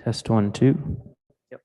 Test 1, 2. Yep.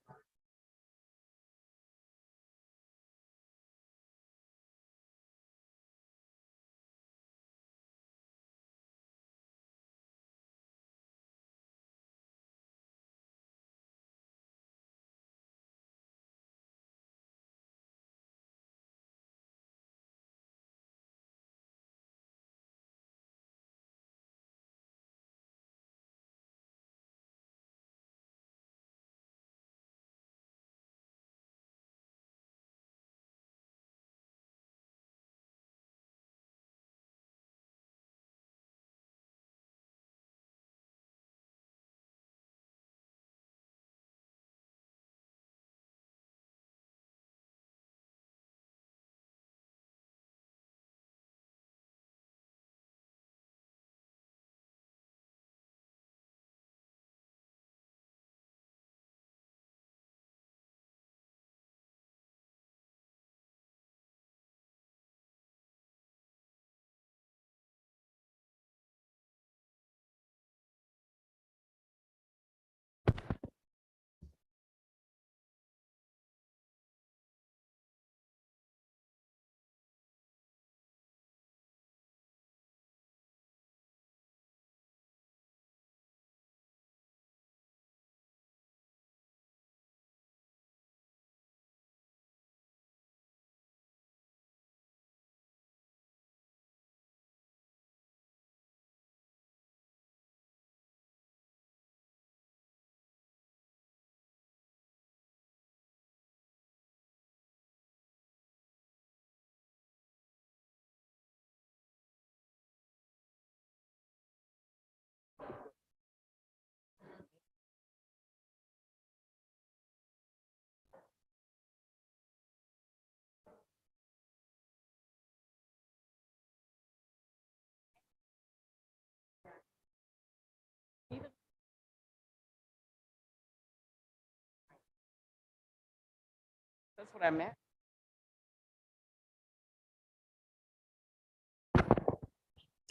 That's what I meant.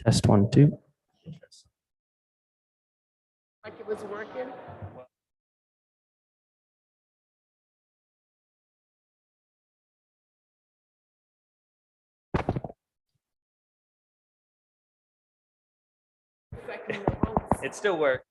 Test 1, 2. Like it was working. It still works.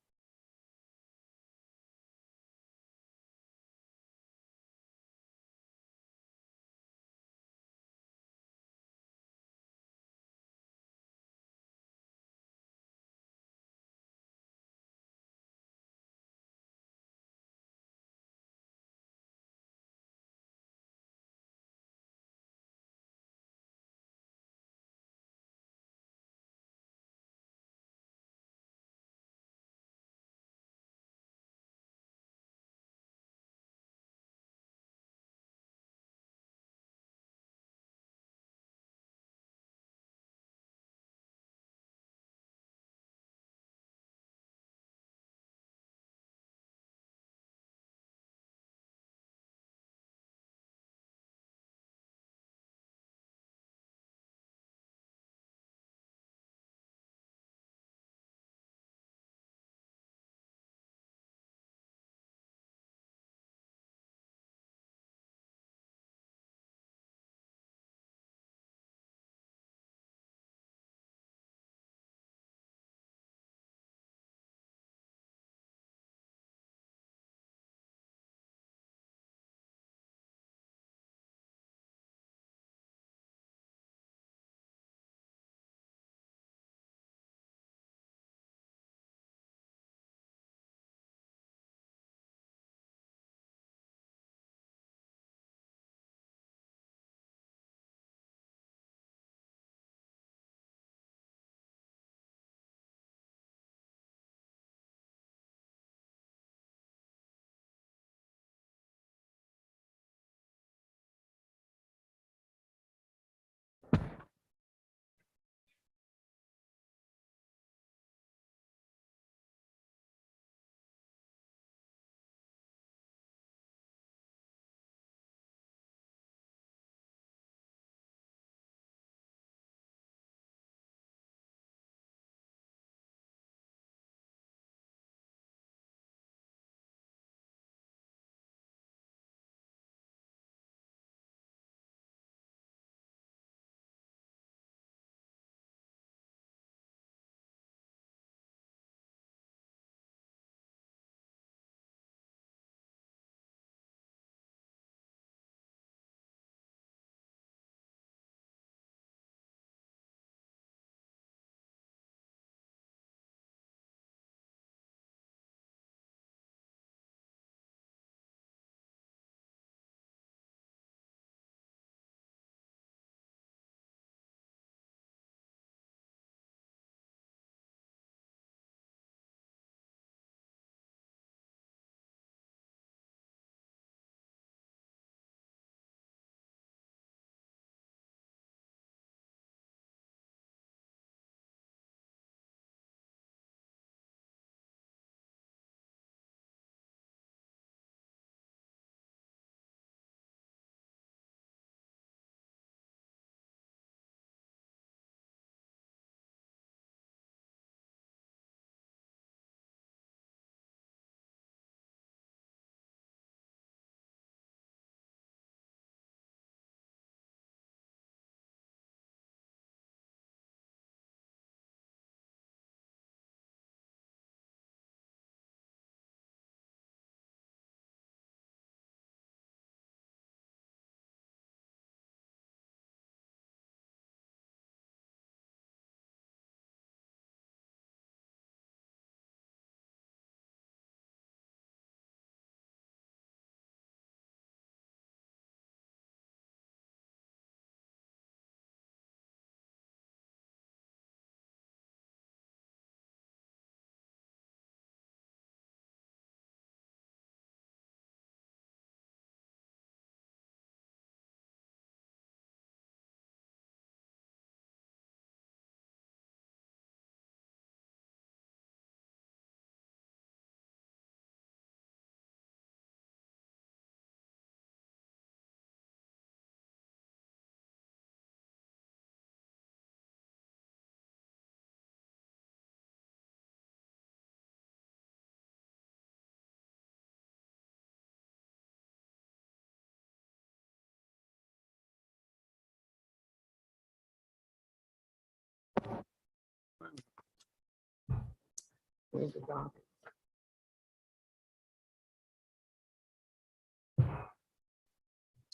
Where's the docket?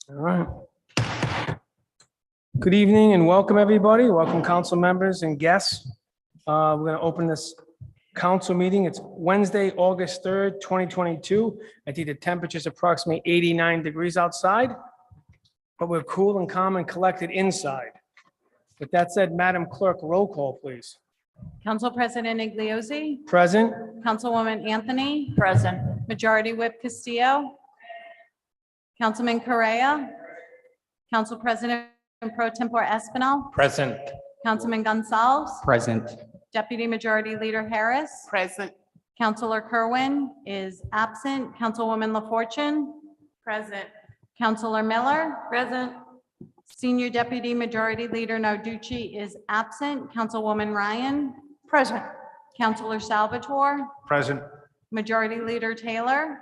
All right. Good evening and welcome, everybody. Welcome, council members and guests. We're going to open this council meeting. It's Wednesday, August 3rd, 2022. I think the temperature is approximately 89 degrees outside, but we're cool and calm and collected inside. With that said, Madam Clerk, roll call, please. Council President Igliozzi, Present. Councilwoman Anthony, Present. Majority Whip Castillo, Councilman Correa, Council President Pro Tempore Espinal, Present. Councilman Gonzalez, Present. Deputy Majority Leader Harris, Present. Councilor Kerwin is absent, Councilwoman LaFortune, Present. Councilor Miller, present. Senior Deputy Majority Leader Narducci is absent, Councilwoman Ryan, Present. Councilor Salvatore, Present. Majority Leader Taylor,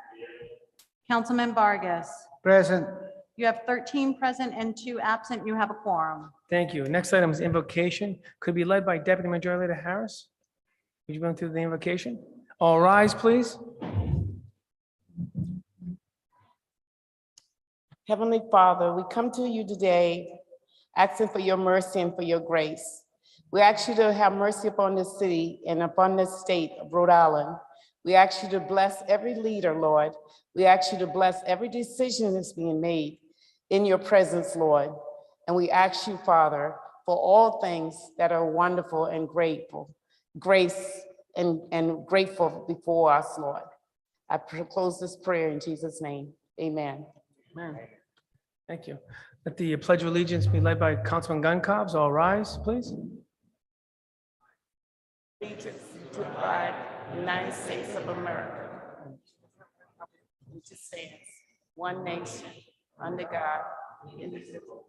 Councilman Vargas. Present. You have 13 present and 2 absent. You have a quorum. Thank you. Next item is invocation. Could be led by Deputy Majority Leader Harris. Would you go through the invocation? All rise, please. Heavenly Father, we come to you today asking for your mercy and for your grace. We ask you to have mercy upon this city and upon this state of Rhode Island. We ask you to bless every leader, Lord. We ask you to bless every decision that's being made in your presence, Lord. And we ask you, Father, for all things that are wonderful and grateful, grace and grateful before us, Lord. I close this prayer in Jesus' name. Amen. Amen. Thank you. Let the Pledge of Allegiance be led by Councilman Guncobs. All rise, please. Allegiance to the flag of the United States of America, which stands one nation, under God, indivisible,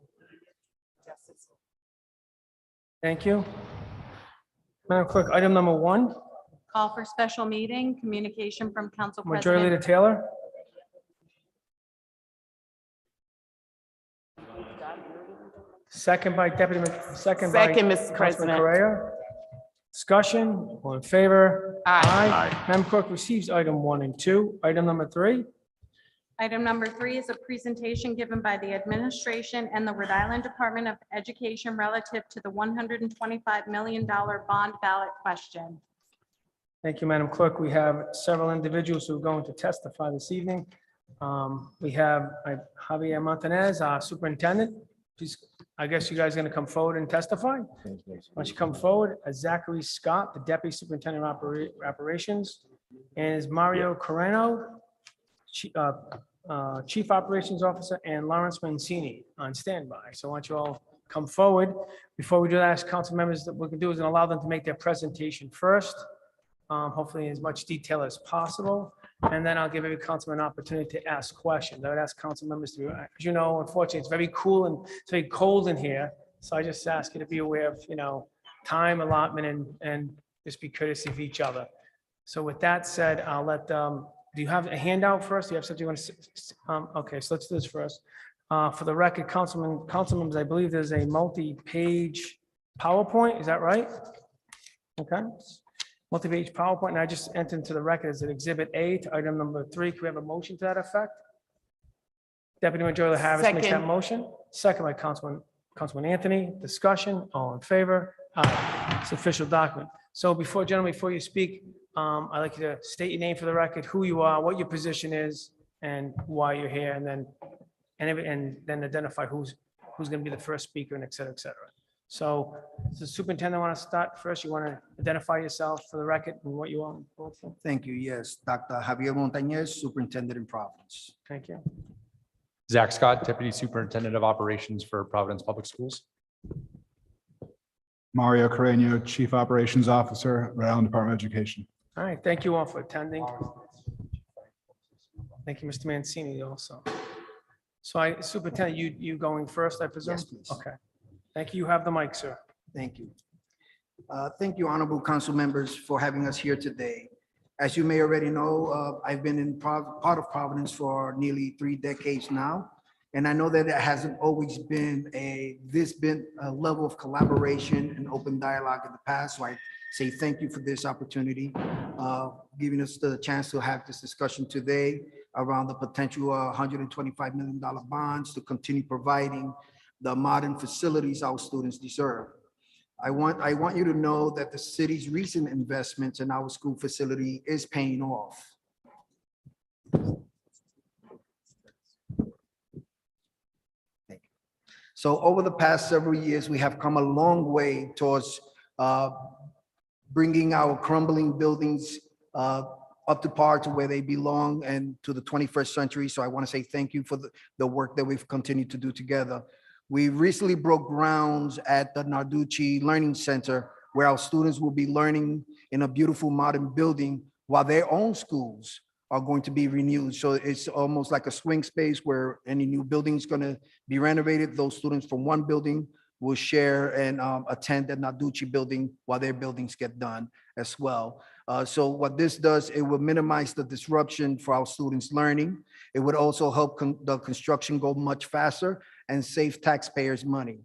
justice. Thank you. Madam Clerk, item number 1, Call for special meeting, communication from Council Majority Leader President. Taylor. Second by Deputy, second by Second, Mr. Councilman President. Correa. Discussion, all in favor? Aye. Madam Clerk receives item 1 and 2. Item number 3, Item number 3 is a presentation given by the administration and the Rhode Island Department of Education relative to the $125 million bond ballot question. thank you, Madam Clerk. We have several individuals who are going to testify this evening. We have Javier Montanez, our superintendent. Please, I guess you guys are going to come forward and testify. Why don't you come forward? Zachary Scott, the Deputy Superintendent of Operations, and is Mario Coreno, Chief Operations Officer, and Lawrence Mancini on standby. So why don't you all come forward? Before we do that, ask council members, that what we can do is allow them to make their presentation first, hopefully in as much detail as possible. And then I'll give every councilman an opportunity to ask questions. I would ask council members to, as you know, unfortunately, it's very cool and it's very cold in here. So I just ask you to be aware of, time allotment and just be courteous of each other. So with that said, I'll let, do you have a handout first? Do you have something you want to, okay, so let's do this first. For the record, council members, I believe there's a multi-page PowerPoint. Is that right? Okay. Multi-page PowerPoint, and I just entered into the record as an Exhibit A to item number 3. Can we have a motion to that effect? Deputy Majority Harris makes that Second. motion. Second by Councilman Anthony. Discussion, all in favor? Aye. It's official document. So gentlemen, before you speak, I'd like you to state your name for the record, who you are, what your position is, and why you're here, and then identify who's going to be the first speaker, and et cetera, et cetera. So, does the superintendent want to start first? You want to identify yourself for the record and what you want? Thank you. Yes, Dr. Javier Montañez, Superintendent in Providence. Thank you. Zach Scott, Deputy Superintendent of Operations for Providence Public Schools. Mario Carreño, Chief Operations Officer, Rhode Island Department of Education. All right, thank you all for attending. Thank you, Mr. Mancini, also. So Superintendent, you going first, I presume? Yes, please. Okay. Thank you. You have the mic, sir. Thank you. Thank you, honorable council members, for having us here today. As you may already know, I've been in part of Providence for nearly 3 decades now. And I know that it hasn't always been been a level of collaboration and open dialogue in the past. So I say thank you for this opportunity, giving us the chance to have this discussion today around the potential $125 million bonds to continue providing the modern facilities our students deserve. I want you to know that the city's recent investments in our school facility is paying off. So over the past several years, we have come a long way towards bringing our crumbling buildings up to par to where they belong and to the 21st century. So I want to say thank you for the work that we've continued to do together. We recently broke grounds at the Narducci Learning Center, where our students will be learning in a beautiful modern building while their own schools are going to be renewed. So it's almost like a swing space where any new building is going to be renovated. Those students from one building will share and attend the Narducci building while their buildings get done as well. So what this does, it will minimize the disruption for our students' learning. It would also help the construction go much faster and save taxpayers money.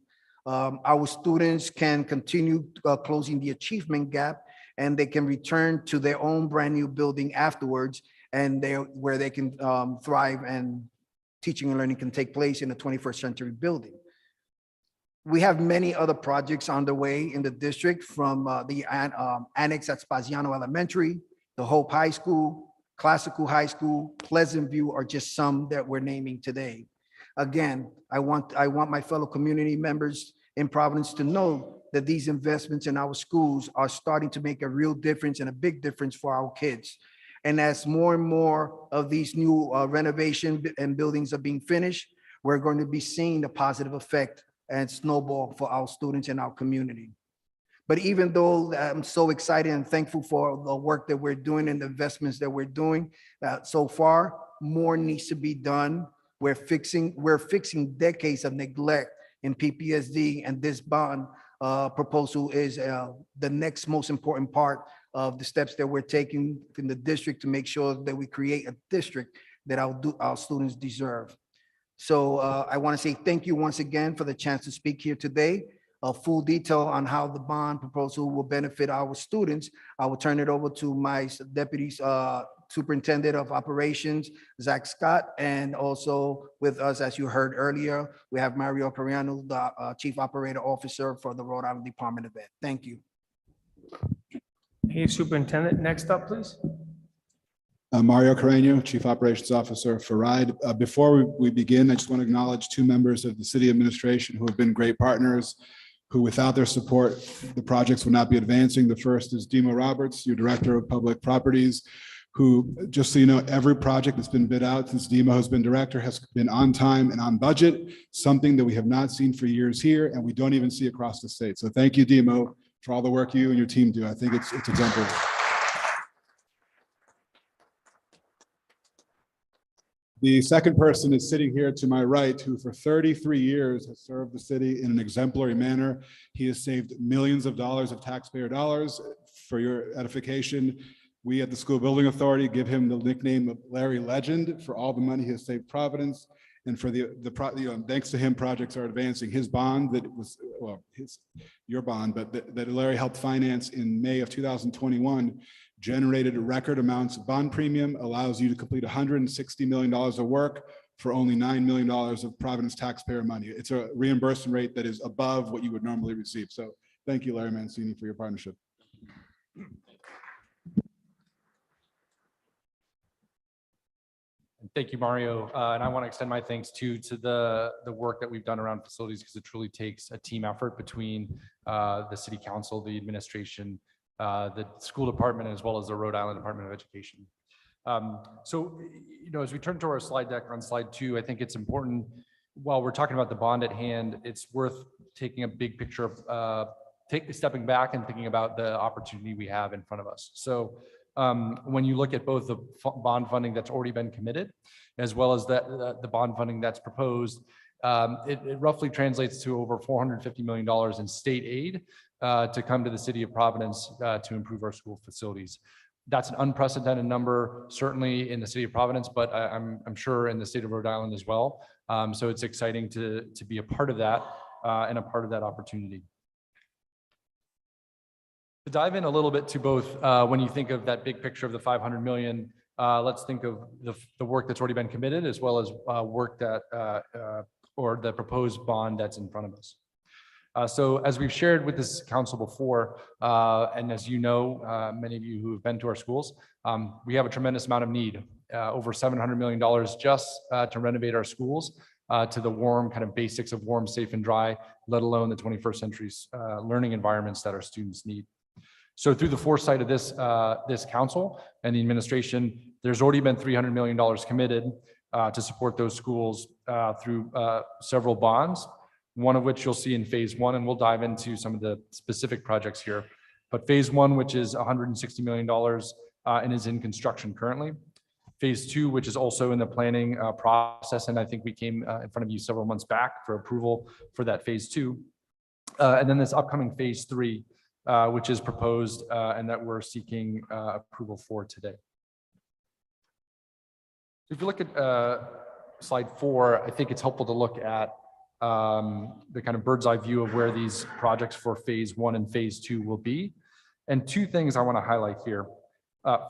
Our students can continue closing the achievement gap, and they can return to their own brand new building afterwards, and where they can thrive and teaching and learning can take place in a 21st century building. We have many other projects underway in the district, from the annex at Spaziano Elementary, the Hope High School, Classical High School, Pleasant View are just some that we're naming today. Again, I want my fellow community members in Providence to know that these investments in our schools are starting to make a real difference and a big difference for our kids. And as more and more of these new renovation and buildings are being finished, we're going to be seeing the positive effect and snowball for our students in our community. But even though I'm so excited and thankful for the work that we're doing and the investments that we're doing so far, more needs to be done. We're fixing decades of neglect in PPSD, and this bond proposal is the next most important part of the steps that we're taking in the district to make sure that we create a district that our students deserve. So I want to say thank you once again for the chance to speak here today. A full detail on how the bond proposal will benefit our students, I will turn it over to my Deputy Superintendent of Operations, Zach Scott, and also with us, as you heard earlier, we have Mario Cariano, the Chief Operator Officer for the Rhode Island Department of Ed. Thank you. Hey, Superintendent, next up, please. Mario Carreño, Chief Operations Officer for RIDE. Before we begin, I just want to acknowledge two members of the city administration who have been great partners, who without their support, the projects would not be advancing. The first is Demo Roberts, your Director of Public Properties, who, just so you know, every project that's been bid out since Demo has been director has been on time and on budget, something that we have not seen for years here, and we don't even see across the state. So thank you, Demo, for all the work you and your team do. I think it's exemplary. The second person is sitting here to my right, who for 33 years has served the city in an exemplary manner. He has saved millions of dollars of taxpayer dollars. For your edification, we at the School Building Authority give him the nickname of Larry Legend for all the money he has saved Providence. And for thanks to him, projects are advancing. His bond that was, well, your bond, but that Larry helped finance in May of 2021 generated record amounts of bond premium, allows you to complete $160 million of work for only $9 million of Providence taxpayer money. It's a reimbursement rate that is above what you would normally receive. So thank you, Larry Mancini, for your partnership. Thank you, Mario. And I want to extend my thanks to the work that we've done around facilities, because it truly takes a team effort between the city council, the administration, the school department, as well as the Rhode Island Department of Education. So, as we turn to our slide deck on slide 2, I think it's important, while we're talking about the bond at hand, it's worth taking a big picture of stepping back and thinking about the opportunity we have in front of us. So when you look at both the bond funding that's already been committed, as well as the bond funding that's proposed, it roughly translates to over $450 million in state aid to come to the city of Providence to improve our school facilities. That's an unprecedented number, certainly in the city of Providence, but I'm sure in the state of Rhode Island as well. So it's exciting to be a part of that and a part of that opportunity. To dive in a little bit to both, when you think of that big picture of the 500 million, let's think of the work that's already been committed as well as work that or the proposed bond that's in front of us. So as we've shared with this council before, and as you know, many of you who have been to our schools, we have a tremendous amount of need, over $700 million just to renovate our schools to the warm kind of basics of warm, safe, and dry, let alone the 21st century's learning environments that our students need. So through the foresight of this council and the administration, there's already been $300 million committed to support those schools through several bonds, one of which you'll see in phase one, and we'll dive into some of the specific projects here. But phase one, which is $160 million and is in construction currently. Phase two, which is also in the planning process, and I think we came in front of you several months back for approval for that phase two. And then this upcoming phase three, which is proposed and that we're seeking approval for today. If you look at slide 4, I think it's helpful to look at the kind of bird's eye view of where these projects for phase one and phase two will be. And two things I want to highlight here.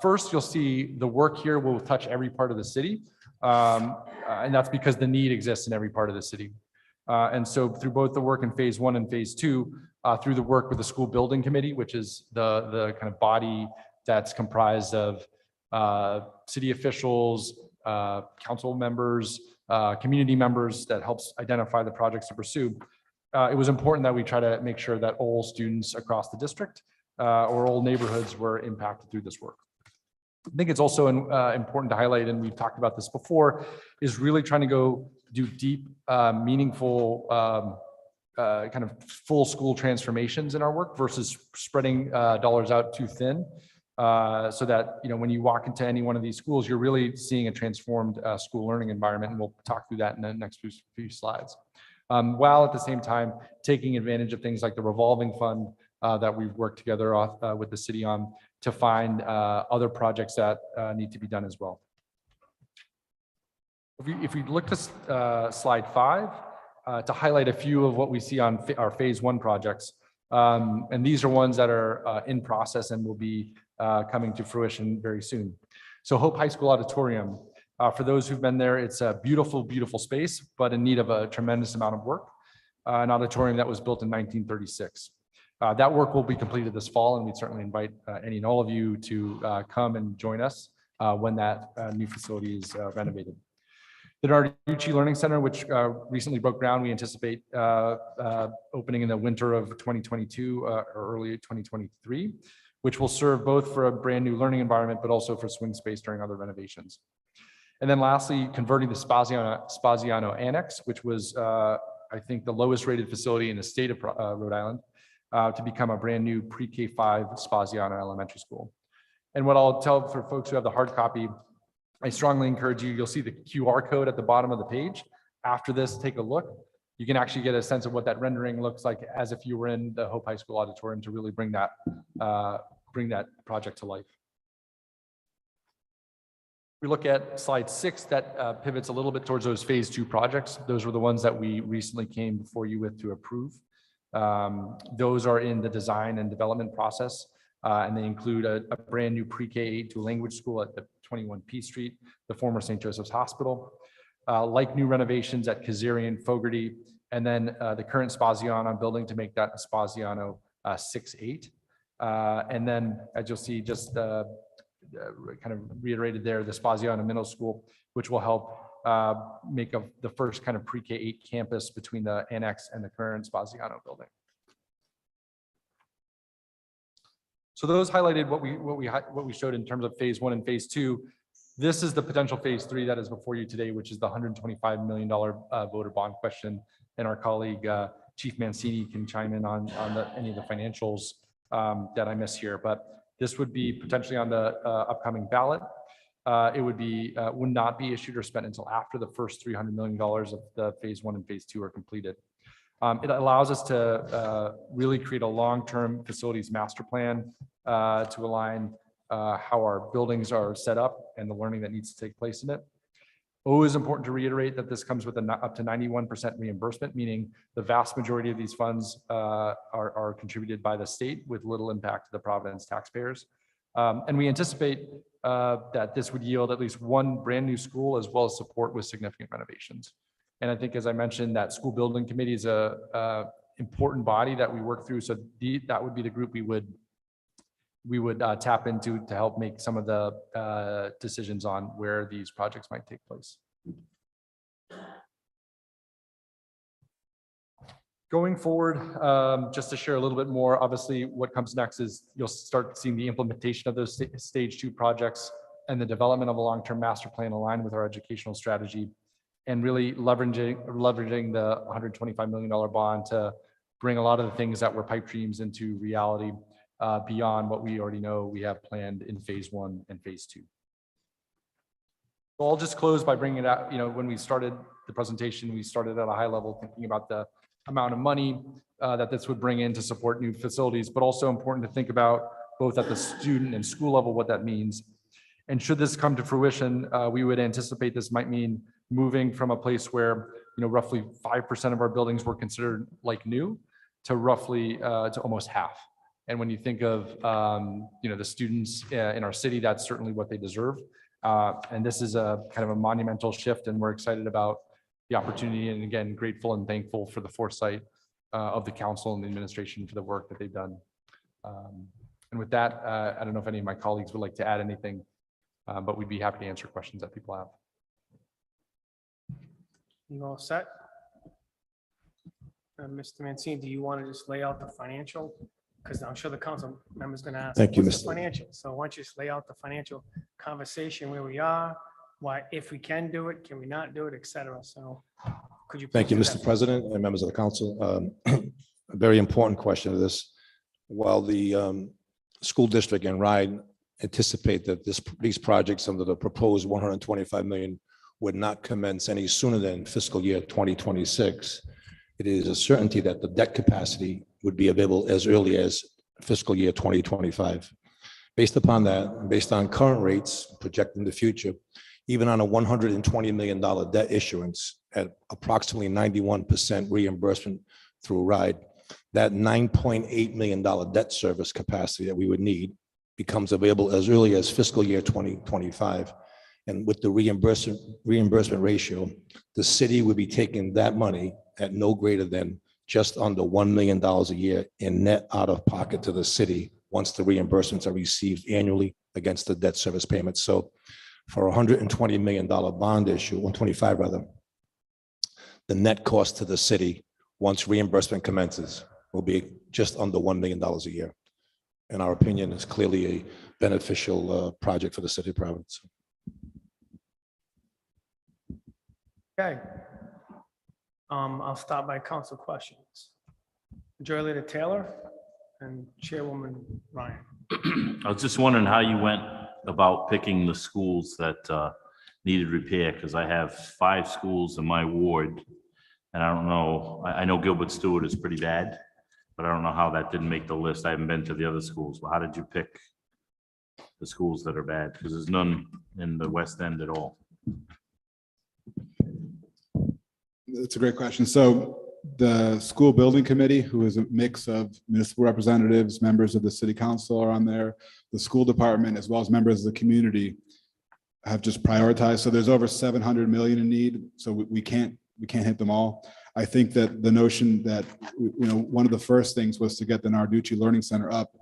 First, you'll see the work here will touch every part of the city. And that's because the need exists in every part of the city. And so through both the work in phase one and phase two, through the work with the school building committee, which is the kind of body that's comprised of city officials, council members, community members that helps identify the projects to pursue. It was important that we try to make sure that all students across the district or all neighborhoods were impacted through this work. I think it's also important to highlight, and we've talked about this before, is really trying to go do deep, meaningful, kind of full school transformations in our work versus spreading dollars out too thin. So that, you know, when you walk into any one of these schools, you're really seeing a transformed school learning environment, and we'll talk through that in the next few slides. While at the same time taking advantage of things like the revolving fund that we've worked together with the city on to find other projects that need to be done as well. If we look to slide 5 to highlight a few of what we see on our phase one projects, and these are ones that are in process and will be coming to fruition very soon. So Hope High School Auditorium, for those who've been there, it's a beautiful, beautiful space, but in need of a tremendous amount of work. An auditorium that was built in 1936. That work will be completed this fall, and we'd certainly invite any and all of you to come and join us when that new facility is renovated. The Narducci Learning Center, which recently broke ground, we anticipate opening in the winter of 2022 or early 2023, which will serve both for a brand new learning environment, but also for swing space during other renovations. And then lastly, converting the Spaziano Annex, which was, I think, the lowest rated facility in the state of Rhode Island, to become a brand new pre-K5 Spaziano Elementary School. And what I'll tell for folks who have the hard copy, I strongly encourage you, you'll see the QR code at the bottom of the page. After this, take a look. You can actually get a sense of what that rendering looks like as if you were in the Hope High School auditorium to really bring that project to life. We look at slide 6, that pivots a little bit towards those phase two projects. Those were the ones that we recently came before you with to approve. Those are in the design and development process, and they include a brand new pre-K 8 language school at the 21 P Street, the former St. Joseph's Hospital, like new renovations at Kazarian, Fogarty, and then the current Spaziano building to make that Spaziano 6-8. And then, as you'll see, just kind of reiterated there, the Spaziano Middle School, which will help make the first kind of pre-K 8 campus between the annex and the current Spaziano building. So those highlighted what we showed in terms of phase one and phase two. This is the potential phase three that is before you today, which is the $125 million voter bond question. And our colleague Chief Mancini can chime in on any of the financials that I miss here. But this would be potentially on the upcoming ballot. It would not be issued or spent until after the first $300 million of the phase one and phase two are completed. It allows us to really create a long-term facilities master plan to align how our buildings are set up and the learning that needs to take place in it. Always important to reiterate that this comes with up to 91% reimbursement, meaning the vast majority of these funds are contributed by the state with little impact to the Providence taxpayers. And we anticipate that this would yield at least one brand new school as well as support with significant renovations. And I think, as I mentioned, that school building committee is a important body that we work through. So that would be the group we would tap into to help make some of the decisions on where these projects might take place. Going forward, just to share a little bit more, obviously what comes next is you'll start seeing the implementation of those stage 2 projects and the development of a long-term master plan aligned with our educational strategy, and really leveraging the $125 million bond to bring a lot of the things that were pipe dreams into reality beyond what we already know we have planned in phase 1 and phase 2. So I'll just close by bringing it out. When we started the presentation, we started at a high level thinking about the amount of money that this would bring in to support new facilities, but also important to think about both at the student and school level what that means. And should this come to fruition, we would anticipate this might mean moving from a place where roughly 5% of our buildings were considered like new to roughly to almost half. And when you think of the students in our city, that's certainly what they deserve. And this is a kind of a monumental shift, and we're excited about the opportunity, and again, grateful and thankful for the foresight of the council and the administration for the work that they've done. And with that, I don't know if any of my colleagues would like to add anything, but we'd be happy to answer questions that people have. You all set? Mr. Mancini, do you want to just lay out the financial? Because I'm sure the council member's going to ask. Thank you, what's the Mr. Financial. So why don't you just lay out the financial conversation where we are, why, if we can do it, can we not do it, et cetera. So could you? Thank you, please do Mr. that? President and members of the council. A very important question of this. While the school district and RIDE anticipate that these projects under the proposed $125 million would not commence any sooner than fiscal year 2026, it is a certainty that the debt capacity would be available as early as fiscal year 2025. Based upon that, based on current rates projecting the future, even on a $120 million debt issuance at approximately 91% reimbursement through RIDE, that $9.8 million debt service capacity that we would need becomes available as early as fiscal year 2025. And with the reimbursement ratio, the city would be taking that money at no greater than just under $1 million a year in net out of pocket to the city once the reimbursements are received annually against the debt service payments. So for a $120 million bond issue, 125 rather, the net cost to the city once reimbursement commences will be just under $1 million a year. In our opinion, is clearly a beneficial project for the city of Providence. Okay. I'll start by council questions. Majority Leader Taylor and Chairwoman Ryan. I was just wondering how you went about picking the schools that needed repair, because I have 5 schools in my ward, and I don't know, I know Gilbert Stewart is pretty bad, but I don't know how that didn't make the list. I haven't been to the other schools. But how did you pick the schools that are bad? Because there's none in the West End at all. That's a great question. So the school building committee, who is a mix of municipal representatives, members of the city council are on there, the school department, as well as members of the community, have just prioritized. So there's over 700 million in need. So we can't hit them all. I think that the notion that, one of the first things was to get the Narducci Learning Center up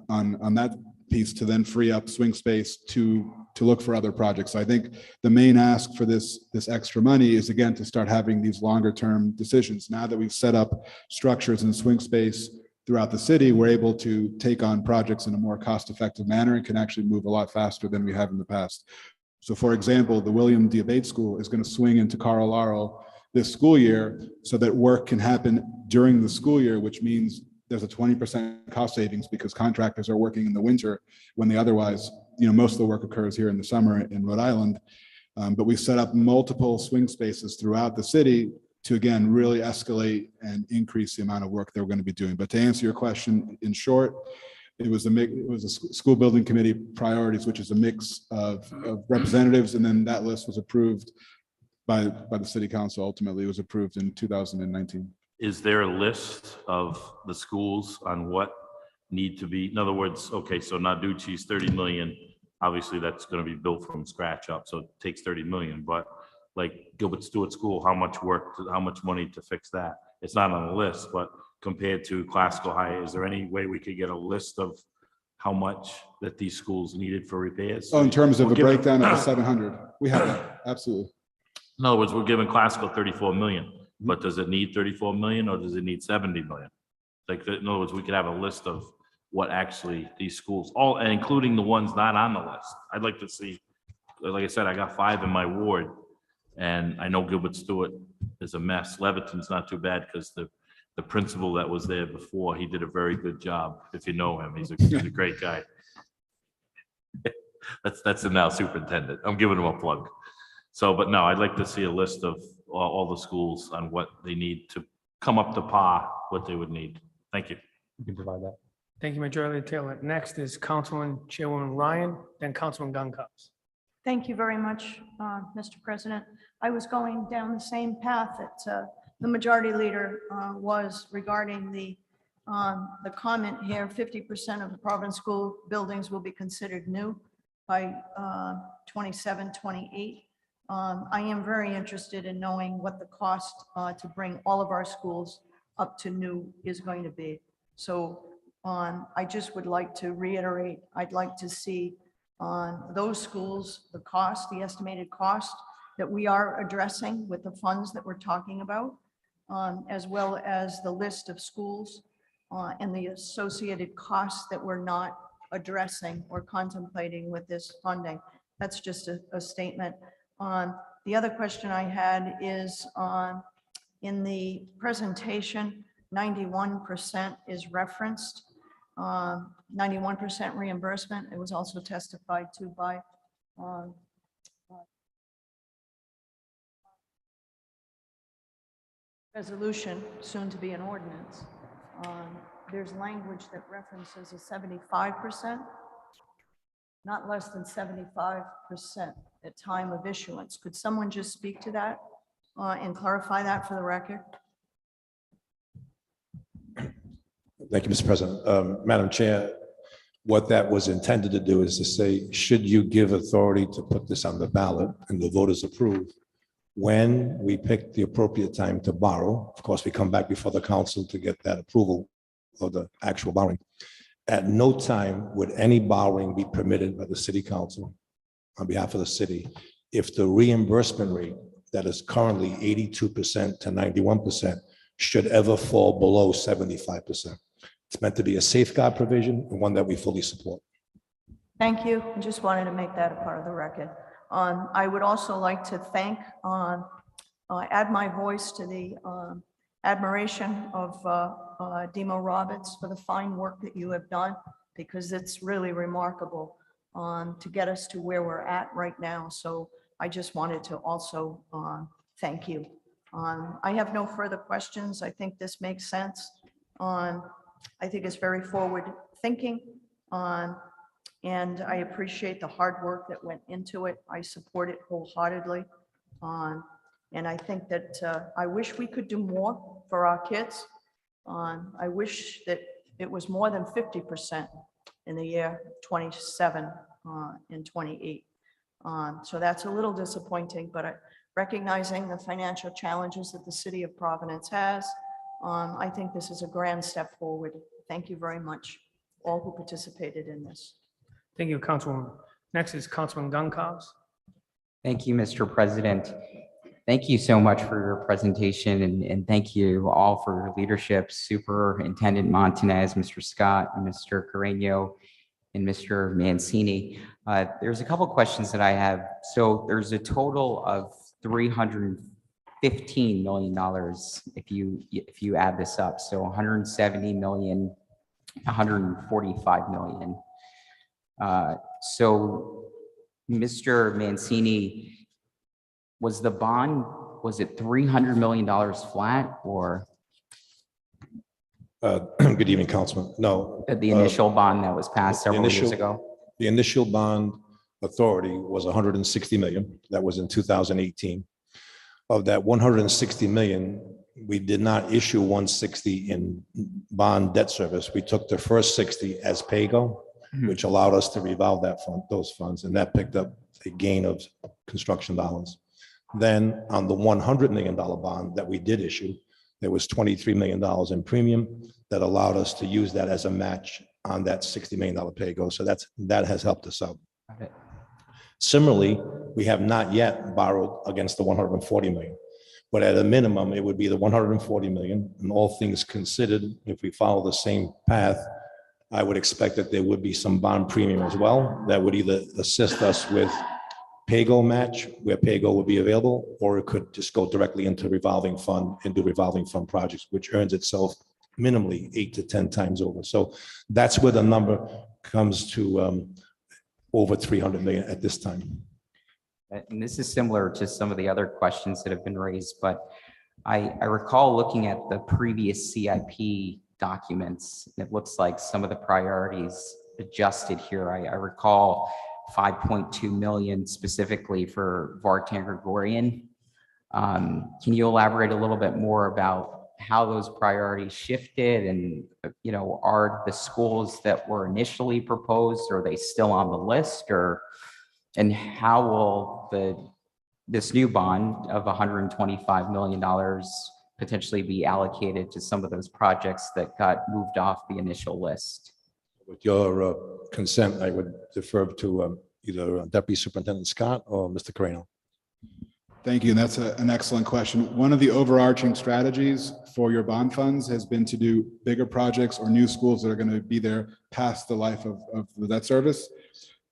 on that piece to then free up swing space to look for other projects. So I think the main ask for this extra money is, again, to start having these longer term decisions. Now that we've set up structures and swing space throughout the city, we're able to take on projects in a more cost effective manner and can actually move a lot faster than we have in the past. So for example, the William D. Abate School is going to swing into Carl Laurel this school year so that work can happen during the school year, which means there's a 20% cost savings because contractors are working in the winter when they otherwise, most of the work occurs here in the summer in Rhode Island. But we set up multiple swing spaces throughout the city to, again, really escalate and increase the amount of work that we're going to be doing. But to answer your question, in short, it was a school building committee priorities, which is a mix of representatives, and then that list was approved by the city council. Ultimately, it was approved in 2019. Is there a list of the schools on what need to be, in other words, okay, so Naducci's 30 million, obviously that's going to be built from scratch up, so it takes 30 million, but like Gilbert Stewart School, how much work, how much money to fix that? It's not on the list, but compared to classical high, is there any way we could get a list of how much that these schools needed for repairs? Oh, in terms of We're a giving- breakdown of the 700, we have that, absolutely. In other words, we're giving classical 34 million, but does it need 34 million or does it need 70 million? Like, in other words, we could have a list of what actually these schools, all, and including the ones not on the list. I'd like to see, like I said, I got 5 in my ward, and I know Gilbert Stewart is a mess. Leviton's not too bad because the principal that was there before, he did a very good job. If you know him, he's a great guy. That's the now superintendent. I'm giving him a plug. So, but no, I'd like to see a list of all the schools on what they need to come up to par, what they would need. Thank you. You can provide that. Thank you, Majority Leader Taylor. Next is Councilman Chairwoman Ryan, then Councilman Goncalves. Thank you very much, Mr. President. I was going down the same path that the Majority Leader was regarding the comment here, 50% of the Providence school buildings will be considered new by 27, 28. I am very interested in knowing what the cost to bring all of our schools up to new is going to be. So I just would like to reiterate, I'd like to see on those schools, the cost, the estimated cost that we are addressing with the funds that we're talking about, as well as the list of schools and the associated costs that we're not addressing or contemplating with this funding. That's just a statement. The other question I had is in the presentation, 91% is referenced, 91% reimbursement. It was also testified to by resolution, soon to be an ordinance. There's language that references a 75%, not less than 75% at time of issuance. Could someone just speak to that and clarify that for the record? Thank you, Mr. President. Madam Chair, what that was intended to do is to say, should you give authority to put this on the ballot and the voters approve, when we pick the appropriate time to borrow, of course, we come back before the council to get that approval of the actual borrowing. At no time would any borrowing be permitted by the city council on behalf of the city if the reimbursement rate that is currently 82% to 91% should ever fall below 75%. It's meant to be a safeguard provision and one that we fully support. Thank you. I just wanted to make that a part of the record. I would also like to thank, add my voice to the admiration of Demo Roberts for the fine work that you have done, because it's really remarkable to get us to where we're at right now. So I just wanted to also thank you. I have no further questions. I think this makes sense. I think it's very forward thinking. And I appreciate the hard work that went into it. I support it wholeheartedly. And I think that I wish we could do more for our kids. I wish that it was more than 50% in the year 27 and 28. So that's a little disappointing, but recognizing the financial challenges that the city of Providence has, I think this is a grand step forward. Thank you very much, all who participated in this. Thank you, Councilwoman. Next is Councilman Goncalves. Thank you, Mr. President. Thank you so much for your presentation, and thank you all for your leadership, Superintendent Montanez, Mr. Scott, and Mr. Carreño, and Mr. Mancini. There's a couple questions that I have. So there's a total of $315 million if you add this up. So 170 million, 145 million. So Mr. Mancini, was the bond, was it $300 million flat, or? Good evening, Councilman. No. The initial bond that was passed several years ago? The initial bond authority was 160 million. That was in 2018. of that 160 million, we did not issue 160 in bond debt service. We took the first 60 as pay-go, which allowed us to revolve that fund, those funds, and that picked up a gain of construction dollars. Then on the $100 million bond that we did issue, there was $23 million in premium that allowed us to use that as a match on that $60 million pay-go. So that has helped us out. Got it. Similarly, we have not yet borrowed against the 140 million, but at a minimum, it would be the 140 million. And all things considered, if we follow the same path, I would expect that there would be some bond premium as well that would either assist us with pay-go match, where pay-go would be available, or it could just go directly into revolving fund and do revolving fund projects, which earns itself minimally 8 to 10 times over. So that's where the number comes to over 300 million at this time. And this is similar to some of the other questions that have been raised, but I recall looking at the previous CIP documents. It looks like some of the priorities adjusted here. I recall 5.2 million specifically for Vartan Gregorian. Can you elaborate a little bit more about how those priorities shifted, and are the schools that were initially proposed, are they still on the list, and how will this new bond of $125 million potentially be allocated to some of those projects that got moved off the initial list? With your consent, I would defer to either Deputy Superintendent Scott or Mr. Carreno. Thank you. And that's an excellent question. One of the overarching strategies for your bond funds has been to do bigger projects or new schools that are going to be there past the life of the debt service.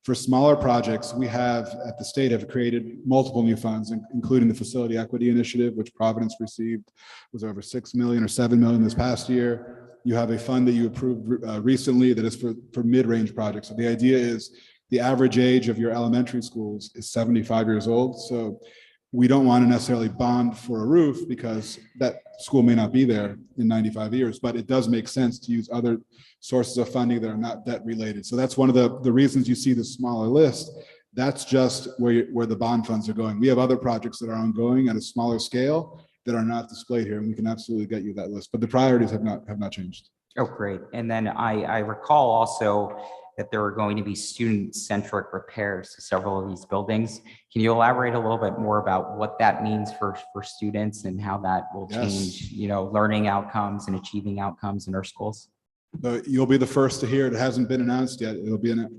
For smaller projects, we have at the state have created multiple new funds, including the Facility Equity Initiative, which Providence received was over 6 million or 7 million this past year. You have a fund that you approved recently that is for mid-range projects. So the idea is the average age of your elementary schools is 75 years old. So we don't want to necessarily bond for a roof because that school may not be there in 95 years, but it does make sense to use other sources of funding that are not debt related. So that's one of the reasons you see the smaller list. That's just where the bond funds are going. We have other projects that are ongoing at a smaller scale that are not displayed here, and we can absolutely get you that list, but the priorities have not changed. Oh, great. And then I recall also that there are going to be student-centric repairs to several of these buildings. Can you elaborate a little bit more about what that means for students and how that will change, learning outcomes and achieving outcomes in our schools? So you'll be the first to hear. It hasn't been announced yet. It'll be I'm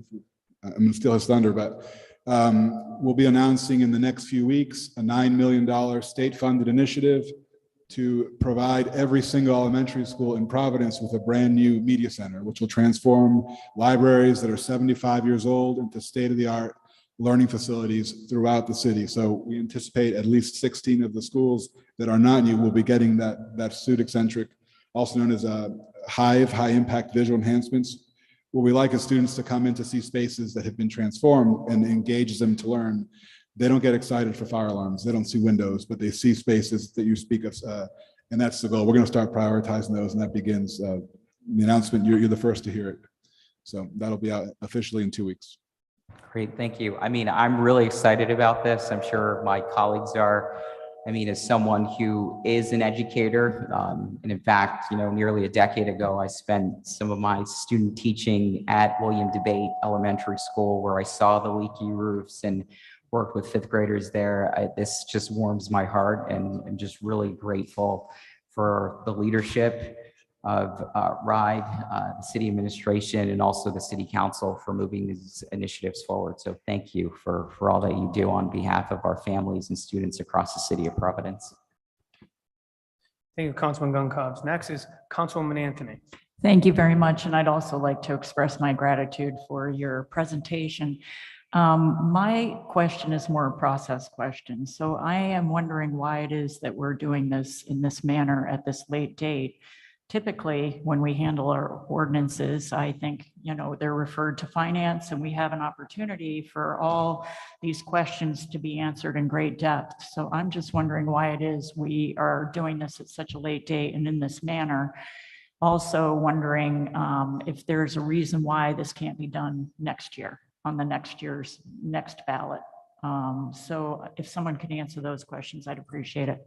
going to steal his thunder, but we'll be announcing in the next few weeks a $9 million state-funded initiative to provide every single elementary school in Providence with a brand new media center, which will transform libraries that are 75 years old into state-of-the-art learning facilities throughout the city. So we anticipate at least 16 of the schools that are not new will be getting that student-centric, also known as high impact visual enhancements. What we like is students to come in to see spaces that have been transformed and engage them to learn. They don't get excited for fire alarms. They don't see windows, but they see spaces that you speak of, and that's the goal. We're going to start prioritizing those, and that begins the announcement. You're the first to hear it. So that'll be out officially in 2 weeks. Great, thank you. I mean, I'm really excited about this. I'm sure my colleagues are. I mean, as someone who is an educator, and in fact, nearly a decade ago, I spent some of my student teaching at William DeBate Elementary School, where I saw the leaky roofs and worked with fifth graders there. This just warms my heart, and I'm just really grateful for the leadership of RIDE, the city administration, and also the city council for moving these initiatives forward. So thank you for all that you do on behalf of our families and students across the city of Providence. Thank you, Councilman Goncalves. Next is Councilwoman Anthony. Thank you very much. And I'd also like to express my gratitude for your presentation. My question is more a process question. So I am wondering why it is that we're doing this in this manner at this late date. Typically, when we handle our ordinances, I think, they're referred to finance, and we have an opportunity for all these questions to be answered in great depth. So I'm just wondering why it is we are doing this at such a late date and in this manner. Also wondering if there's a reason why this can't be done next year on the next year's next ballot. So if someone can answer those questions, I'd appreciate it.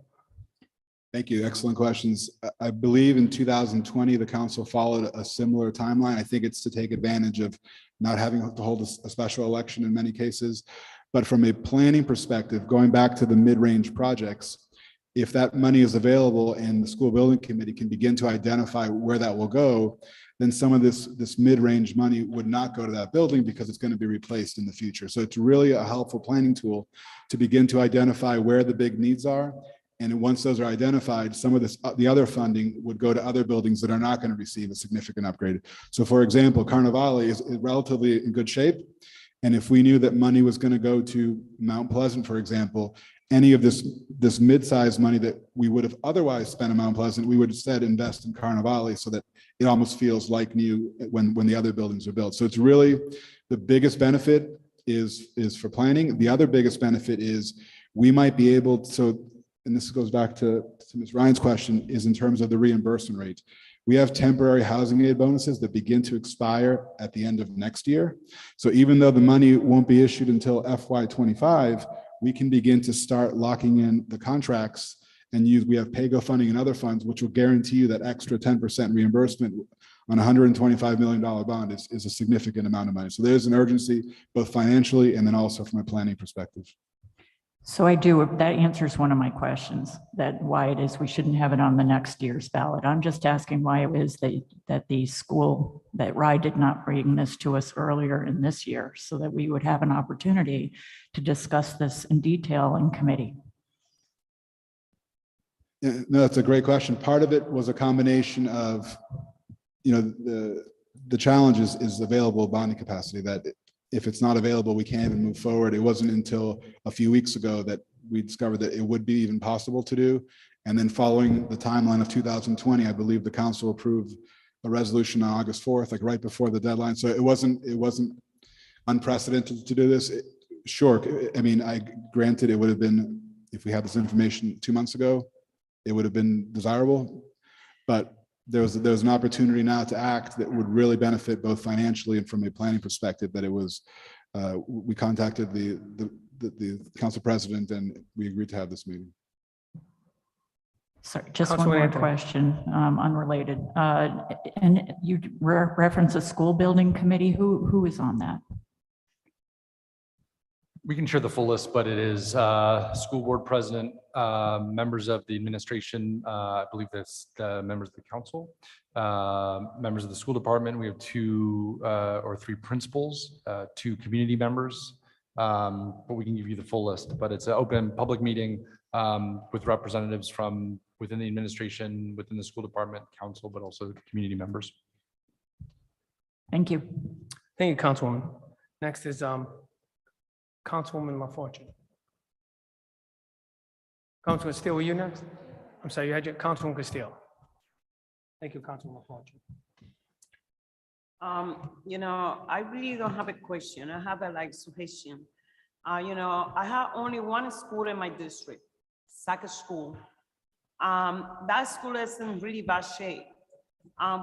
Thank you. Excellent questions. I believe in 2020, the council followed a similar timeline. I think it's to take advantage of not having to hold a special election in many cases. But from a planning perspective, going back to the mid-range projects, if that money is available and the school building committee can begin to identify where that will go, then some of this mid-range money would not go to that building because it's going to be replaced in the future. So it's really a helpful planning tool to begin to identify where the big needs are. And once those are identified, some of the other funding would go to other buildings that are not going to receive a significant upgrade. So for example, Carnivale is relatively in good shape. And if we knew that money was going to go to Mount Pleasant, for example, any of this mid-sized money that we would have otherwise spent on Mount Pleasant, we would instead invest in Carnivale so that it almost feels like new when the other buildings are built. So it's really the biggest benefit is for planning. The other biggest benefit is we might be able to, so, and this goes back to Ms. Ryan's question, is in terms of the reimbursement rate. We have temporary housing aid bonuses that begin to expire at the end of next year. So even though the money won't be issued until FY25, we can begin to start locking in the contracts and we have PAYGO funding and other funds, which will guarantee you that extra 10% reimbursement on a $125 million bond is a significant amount of money. So there's an urgency, both financially and then also from a planning perspective. So that answers one of my questions, that why it is we shouldn't have it on the next year's ballot. I'm just asking why it is that the school, that RIDE did not bring this to us earlier in this year so that we would have an opportunity to discuss this in detail in committee. Yeah, no, that's a great question. Part of it was a combination of, the challenge is available bonding capacity, that if it's not available, we can't even move forward. It wasn't until a few weeks ago that we discovered that it would be even possible to do. And then following the timeline of 2020, I believe the council approved a resolution on August 4th, like right before the deadline. So it wasn't unprecedented to do this. Sure, I mean, granted it would have been, if we had this information 2 months ago, it would have been desirable, but there was an opportunity now to act that would really benefit both financially and from a planning perspective. That it was, we contacted the council president and we agreed to have this meeting. Sorry, just one more question, unrelated. And you reference a school building committee. Who is on that? We can share the full list, but it is school board president, members of the administration, I believe that's the members of the council, members of the school department. We have 2 or 3 principals, 2 community members, but we can give you the full list. But it's an open public meeting with representatives from within the administration, within the school department, council, but also community members. Thank you. Thank you, Councilwoman. Next is Councilwoman LaFortune. Councilman Castillo, were you next? I'm sorry, you had your Councilwoman Castillo. Thank you, Councilwoman LaFortune. I really don't have a question. I have a suggestion. I have only one school in my district, Saca School. That school is in really bad shape.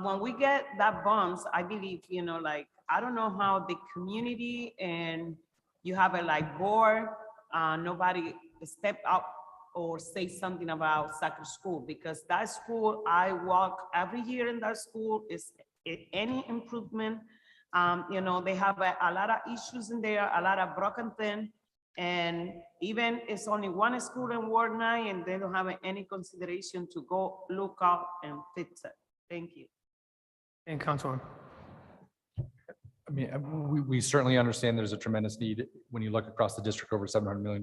When we get that bonds, I believe, I don't know how the community and you have a board, nobody step up or say something about Sacred School, because that school, I walk every year in that school, is any improvement. They have a lot of issues in there, a lot of broken things, and even it's only one school in Ward 9 and they don't have any consideration to go look out and fix it. Thank you. And Councilwoman. I mean, we certainly understand there's a tremendous need when you look across the district, over $700 million.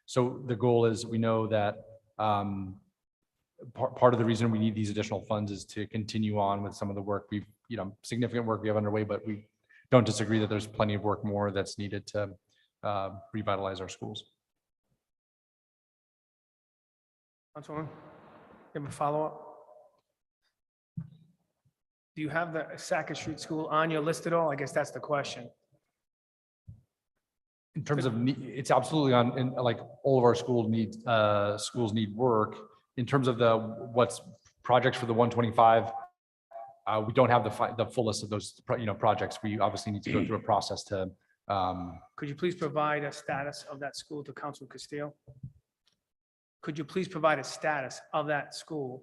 So the goal is, we know that part of the reason we need these additional funds is to continue on with some of the work significant work we have underway, but we don't disagree that there's plenty of work more that's needed to revitalize our schools. Councilwoman, you have a follow-up? Do you have the Sackett Street School on your list at all? I guess that's the question. In terms of, it's absolutely on, and like all of our schools need work. In terms of what's projects for the 125, we don't have the full list of those projects. We obviously need to go through a process to Could you please provide a status of that school to Councilman Castillo? Could you please provide a status of that school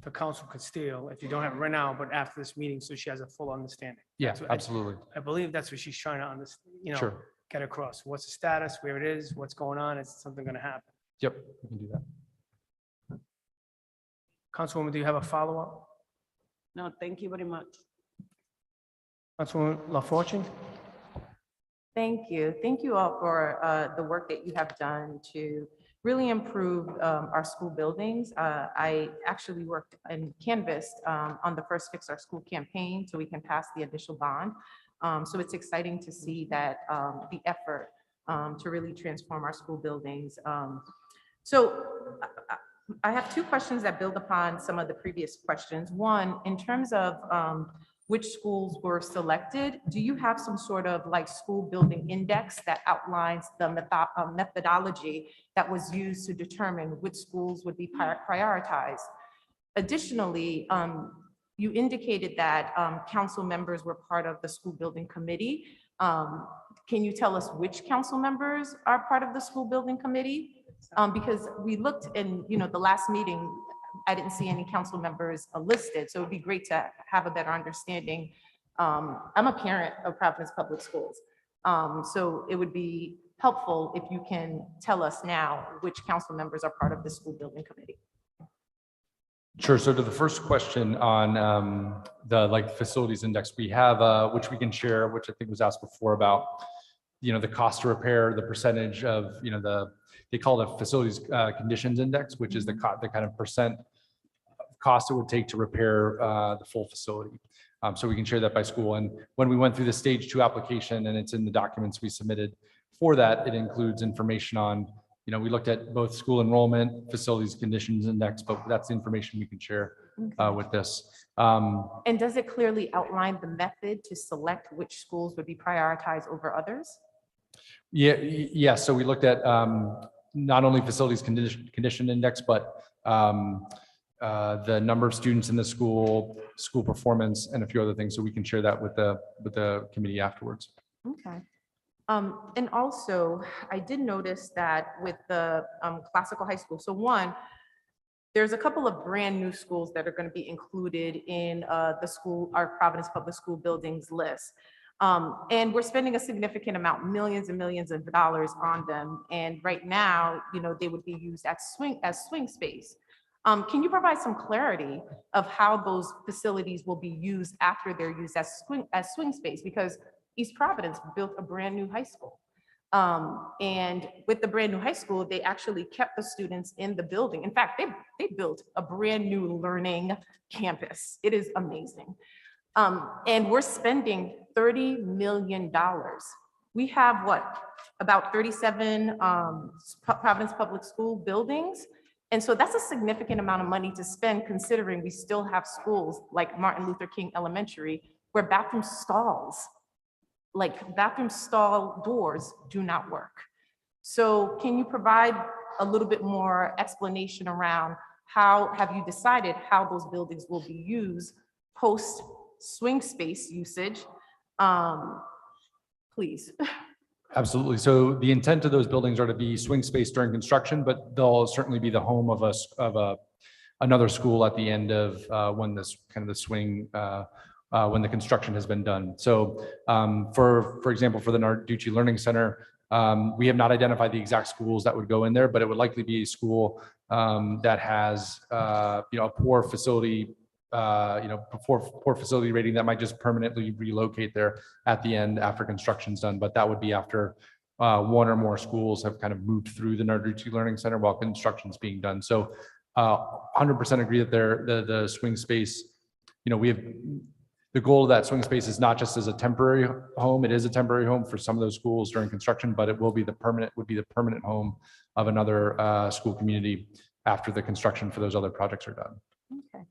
to Councilman Castillo, if you don't have it right now, but after this meeting, so she has a full understanding? Yeah, That's what- absolutely. I believe that's what she's trying to understand, Sure. get across. What's the status, where it is, what's going on, is something going to happen? Yep, we can do that. Councilwoman, do you have a follow-up? No, thank you very much. Councilwoman LaFortune? Thank you. Thank you all for the work that you have done to really improve our school buildings. I actually worked and canvassed on the first Fix Our School campaign so we can pass the initial bond. So it's exciting to see that the effort to really transform our school buildings. So I have two questions that build upon some of the previous questions. One, in terms of which schools were selected, do you have some sort of like school building index that outlines the methodology that was used to determine which schools would be prioritized? Additionally, you indicated that council members were part of the school building committee. Can you tell us which council members are part of the school building committee? Because we looked in, the last meeting, I didn't see any council members listed, so it'd be great to have a better understanding. I'm a parent of Providence Public Schools, so it would be helpful if you can tell us now which council members are part of the school building committee. Sure. So to the first question on the facilities index, we have which we can share, which I think was asked before about the cost to repair, the percentage of they call it a facilities conditions index, which is the kind of percent cost it would take to repair the full facility. So we can share that by school. And when we went through the stage 2 application, and it's in the documents we submitted for that, it includes information on, we looked at both school enrollment, facilities conditions index, but that's the information we can share with this. And does it clearly outline the method to select which schools would be prioritized over others? Yeah. So we looked at not only facilities condition index, but the number of students in the school performance, and a few other things. So we can share that with the committee afterwards. Okay. And also, I did notice that with the classical high school, so one, there's a couple of brand new schools that are going to be included in our Providence Public School buildings list. And we're spending a significant amount, millions and millions of dollars on them. And right now, they would be used as swing space. Can you provide some clarity of how those facilities will be used after they're used as swing space? Because East Providence built a brand new high school. And with the brand new high school, they actually kept the students in the building. In fact, they built a brand new learning campus. It is amazing. And we're spending $30 million. We have about 37 Providence Public School buildings. And so that's a significant amount of money to spend, considering we still have schools like Martin Luther King Elementary, where bathroom stall doors do not work. So can you provide a little bit more explanation around how have you decided how those buildings will be used post swing space usage? Please. Absolutely. So the intent of those buildings are to be swing space during construction, but they'll certainly be the home of another school at the end of when this kind of the swing when the construction has been done. So for example, for the Narducci Learning Center, we have not identified the exact schools that would go in there, but it would likely be a school that has a poor facility poor facility rating that might just permanently relocate there at the end after construction's done. But that would be after one or more schools have kind of moved through the Narducci Learning Center while construction's being done. So 100% agree that the swing space, we have the goal of that swing space is not just as a temporary home. It is a temporary home for some of those schools during construction, but it would be the permanent home of another school community after the construction for those other projects are done. Okay.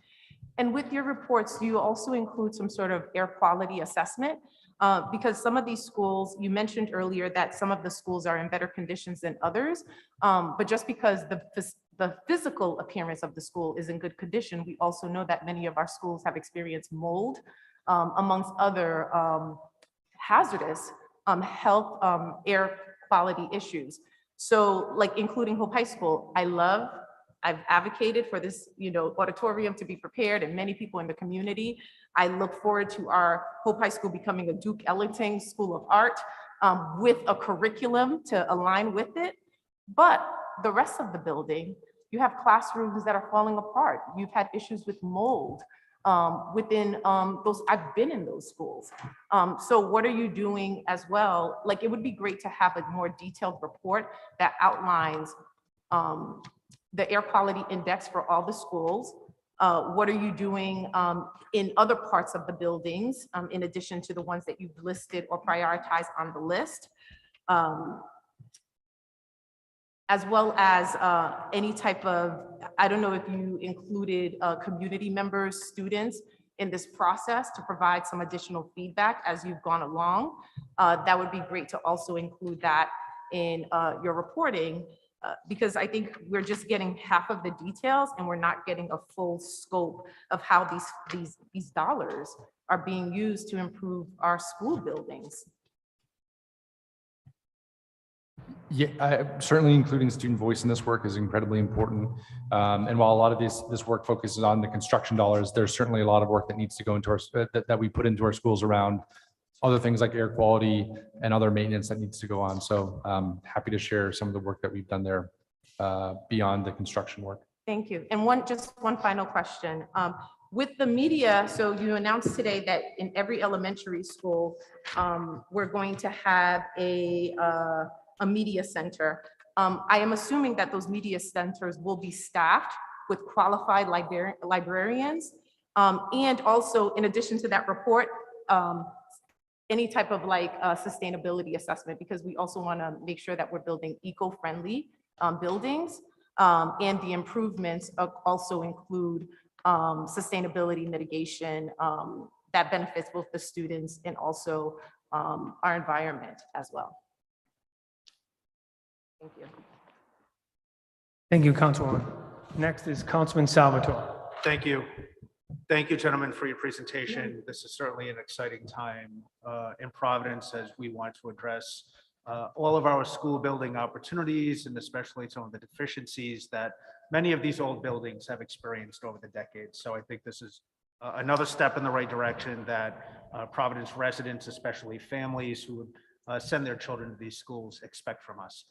And with your reports, do you also include some sort of air quality assessment? Because some of these schools, you mentioned earlier that some of the schools are in better conditions than others, but just because the physical appearance of the school is in good condition, we also know that many of our schools have experienced mold, amongst other hazardous health, air quality issues. So like including Hope High School, I've advocated for this, auditorium to be prepared and many people in the community. I look forward to our Hope High School becoming a Duke Ellington School of Art with a curriculum to align with it. But the rest of the building, you have classrooms that are falling apart. You've had issues with mold within those, I've been in those schools. So what are you doing as well? Like, it would be great to have a more detailed report that outlines the air quality index for all the schools. What are you doing in other parts of the buildings, in addition to the ones that you've listed or prioritized on the list? As well as any type of, I don't know if you included community members, students in this process to provide some additional feedback as you've gone along. That would be great to also include that in your reporting, because I think we're just getting half of the details and we're not getting a full scope of how these dollars are being used to improve our school buildings. Yeah, certainly including student voice in this work is incredibly important. And while a lot of this work focuses on the construction dollars, there's certainly a lot of work that needs to go into our, that we put into our schools around other things like air quality and other maintenance that needs to go on. So happy to share some of the work that we've done there beyond the construction work. Thank you. And just one final question. With the media, so you announced today that in every elementary school, we're going to have a media center. I am assuming that those media centers will be staffed with qualified librarians. And also, in addition to that report, any type of sustainability assessment, because we also want to make sure that we're building eco-friendly buildings. And the improvements also include sustainability mitigation that benefits both the students and also our environment as well. Thank you. Thank you, Councilwoman. Next is Councilman Salvatore. Thank you. Thank you, gentlemen, for your presentation. This is certainly an exciting time in Providence as we want to address all of our school building opportunities and especially some of the deficiencies that many of these old buildings have experienced over the decades. So I think this is another step in the right direction that Providence residents, especially families who would send their children to these schools, expect from us.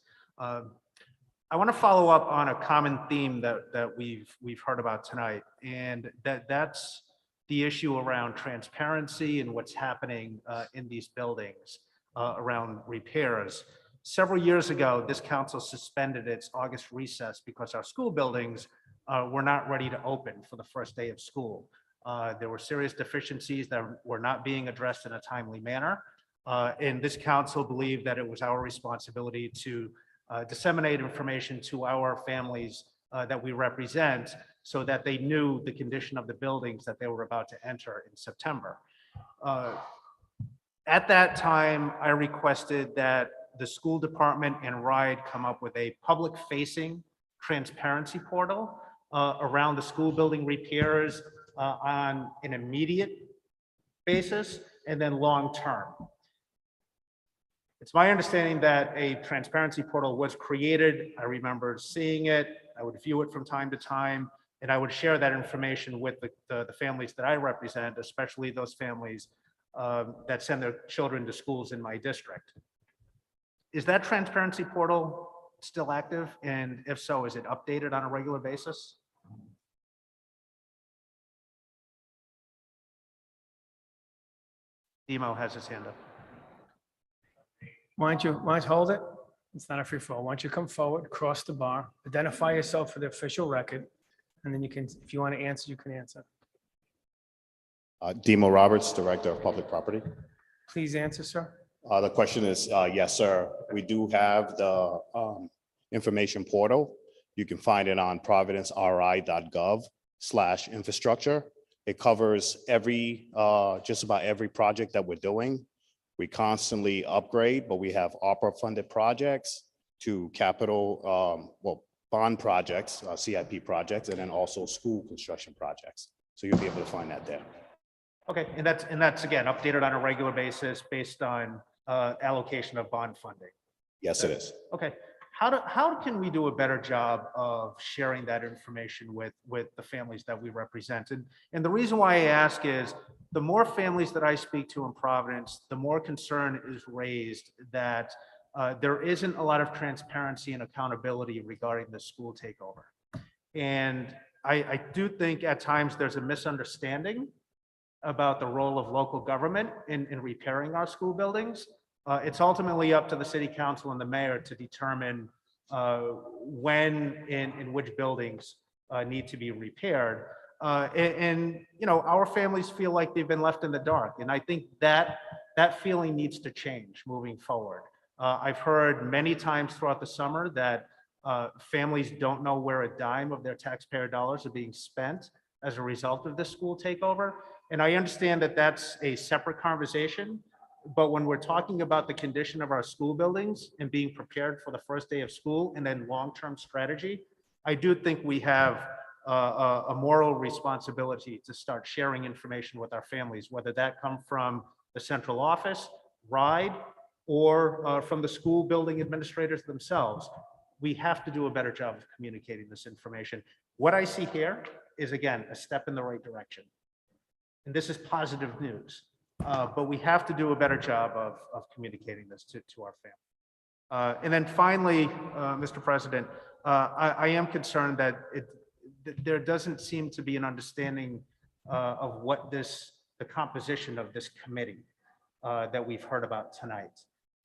I want to follow up on a common theme that we've heard about tonight, and that's the issue around transparency and what's happening in these buildings around repairs. Several years ago, this council suspended its August recess because our school buildings were not ready to open for the first day of school. There were serious deficiencies that were not being addressed in a timely manner, and this council believed that it was our responsibility to disseminate information to our families that we represent so that they knew the condition of the buildings that they were about to enter in September. At that time, I requested that the school department and RIDE come up with a public-facing transparency portal around the school building repairs on an immediate basis and then long-term. It's my understanding that a transparency portal was created. I remember seeing it. I would view it from time to time, and I would share that information with the families that I represent, especially those families that send their children to schools in my district. Is that transparency portal still active? And if so, is it updated on a regular basis? Demo has his hand up. Why don't you hold it? It's not a free fall. Why don't you come forward, cross the bar, identify yourself for the official record, and then you can, if you want to answer, you can answer. Demo Roberts, Director of Public Property. Please answer, sir. The question is, yes, sir. We do have the information portal. You can find it on providenceri.gov/infrastructure. It covers just about every project that we're doing. We constantly upgrade, but we have ARPA funded projects to capital, bond projects, CIP projects, and then also school construction projects. So you'll be able to find that there. Okay, and that's again updated on a regular basis based on allocation of bond funding. Yes, it is. Okay, how can we do a better job of sharing that information with the families that we represent? And the reason why I ask is, the more families that I speak to in Providence, the more concern is raised that there isn't a lot of transparency and accountability regarding the school takeover. And I do think at times there's a misunderstanding about the role of local government in repairing our school buildings. It's ultimately up to the city council and the mayor to determine when and in which buildings need to be repaired. And you know, our families feel like they've been left in the dark. And I think that feeling needs to change moving forward. I've heard many times throughout the summer that families don't know where a dime of their taxpayer dollars are being spent as a result of this school takeover. And I understand that that's a separate conversation. But when we're talking about the condition of our school buildings and being prepared for the first day of school and then long-term strategy, I do think we have a moral responsibility to start sharing information with our families, whether that come from the central office, RIDE, or from the school building administrators themselves. We have to do a better job of communicating this information. What I see here is, again, a step in the right direction. And this is positive news. But we have to do a better job of communicating this to our family. And then finally, Mr. President, I am concerned that there doesn't seem to be an understanding of what the composition of this committee that we've heard about tonight.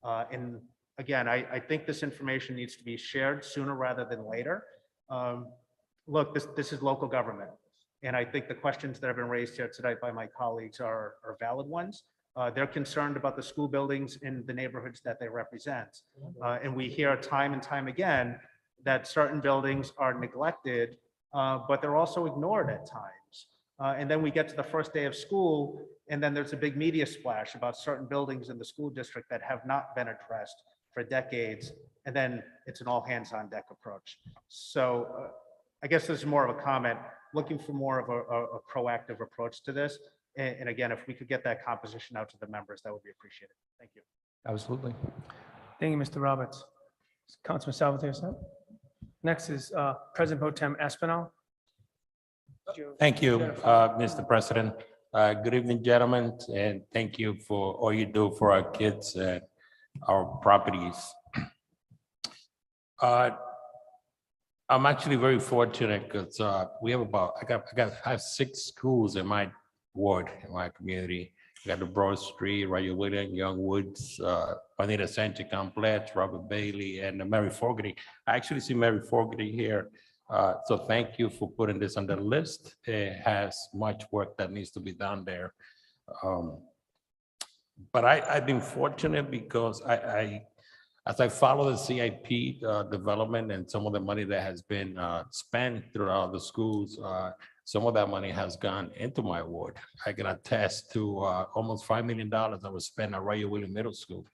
And again, I think this information needs to be shared sooner rather than later. Look, this is local government. And I think the questions that have been raised here tonight by my colleagues are valid ones. They're concerned about the school buildings in the neighborhoods that they represent. And we hear time and time again that certain buildings are neglected, but they're also ignored at times. And then we get to the first day of school, and then there's a big media splash about certain buildings in the school district that have not been addressed for decades. And then it's an all hands on deck approach. So I guess this is more of a comment, looking for more of a proactive approach to this. And again, if we could get that composition out to the members, that would be appreciated. Thank you. Absolutely. Thank you, Mr. Roberts. Councilman Salvatore, sir. Next is President Pro Tem Espinal. Thank you, Mr. President. Good evening, gentlemen, and thank you for all you do for our kids and our properties. I'm actually very fortunate because we have I have 6 schools in my ward, in my community. We got the Broad Street, Rayo William, Young Woods, Juanita Sanchez Complex, Robert Bailey, and Mary Fogarty. I actually see Mary Fogarty here. So thank you for putting this on the list. It has much work that needs to be done there. But I've been fortunate because as I follow the CIP development and some of the money that has been spent throughout the schools, some of that money has gone into my ward. I can attest to almost $5 million that was spent at Rayo William Middle School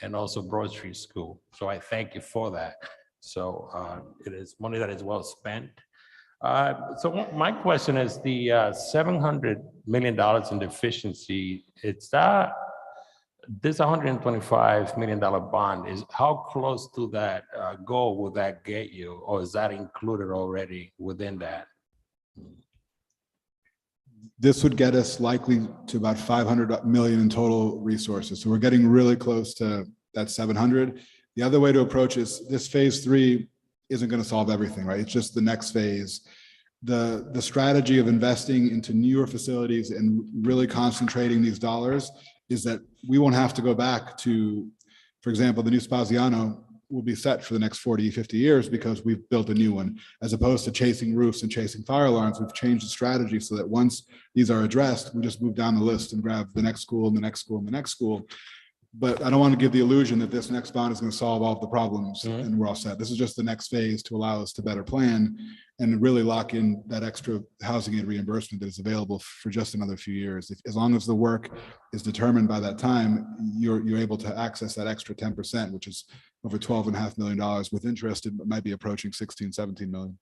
and also Broad Street School. So I thank you for that. So it is money that is well spent. So my question is the $700 million in deficiency, it's that this $125 million bond is how close to that goal will that get you, or is that included already within that? This would get us likely to about 500 million in total resources. So we're getting really close to that 700. The other way to approach this phase 3 isn't going to solve everything, right? It's just the next phase. The strategy of investing into newer facilities and really concentrating these dollars is that we won't have to go back to, for example, the new Spaziano will be set for the next 40, 50 years because we've built a new one, as opposed to chasing roofs and chasing fire alarms. We've changed the strategy so that once these are addressed, we just move down the list and grab the next school and the next school and the next school. But I don't want to give the illusion that this next bond is going to solve all of the problems and we're all set. This is just the next phase to allow us to better plan and really lock in that extra housing and reimbursement that is available for just another few years. As long as the work is determined by that time, you're able to access that extra 10%, which is over $12.5 million with interest. It might be approaching 16, 17 million.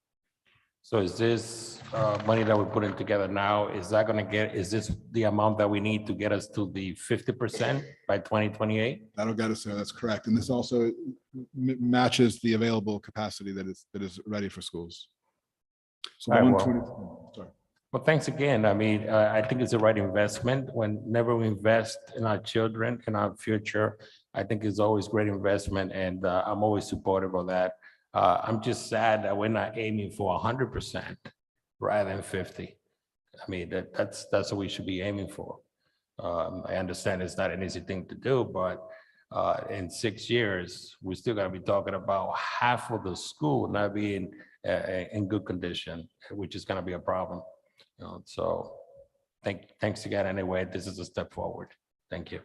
So is this money that we're putting together now, is that gonna get, is this the amount that we need to get us to the 50% by 2028? That'll get us there. That's correct. And this also matches the available capacity that is ready for schools. So All right, 120, sorry. Well, thanks again. I mean, I think it's the right investment. Whenever we invest in our children, in our future, I think it's always great investment, and I'm always supportive of that. I'm just sad that we're not aiming for 100% rather than 50. I mean, that's what we should be aiming for. I understand it's not an easy thing to do, but in 6 years, we're still gonna be talking about half of the school not being in good condition, which is gonna be a problem. You know, so thanks again. Anyway, this is a step forward. Thank you.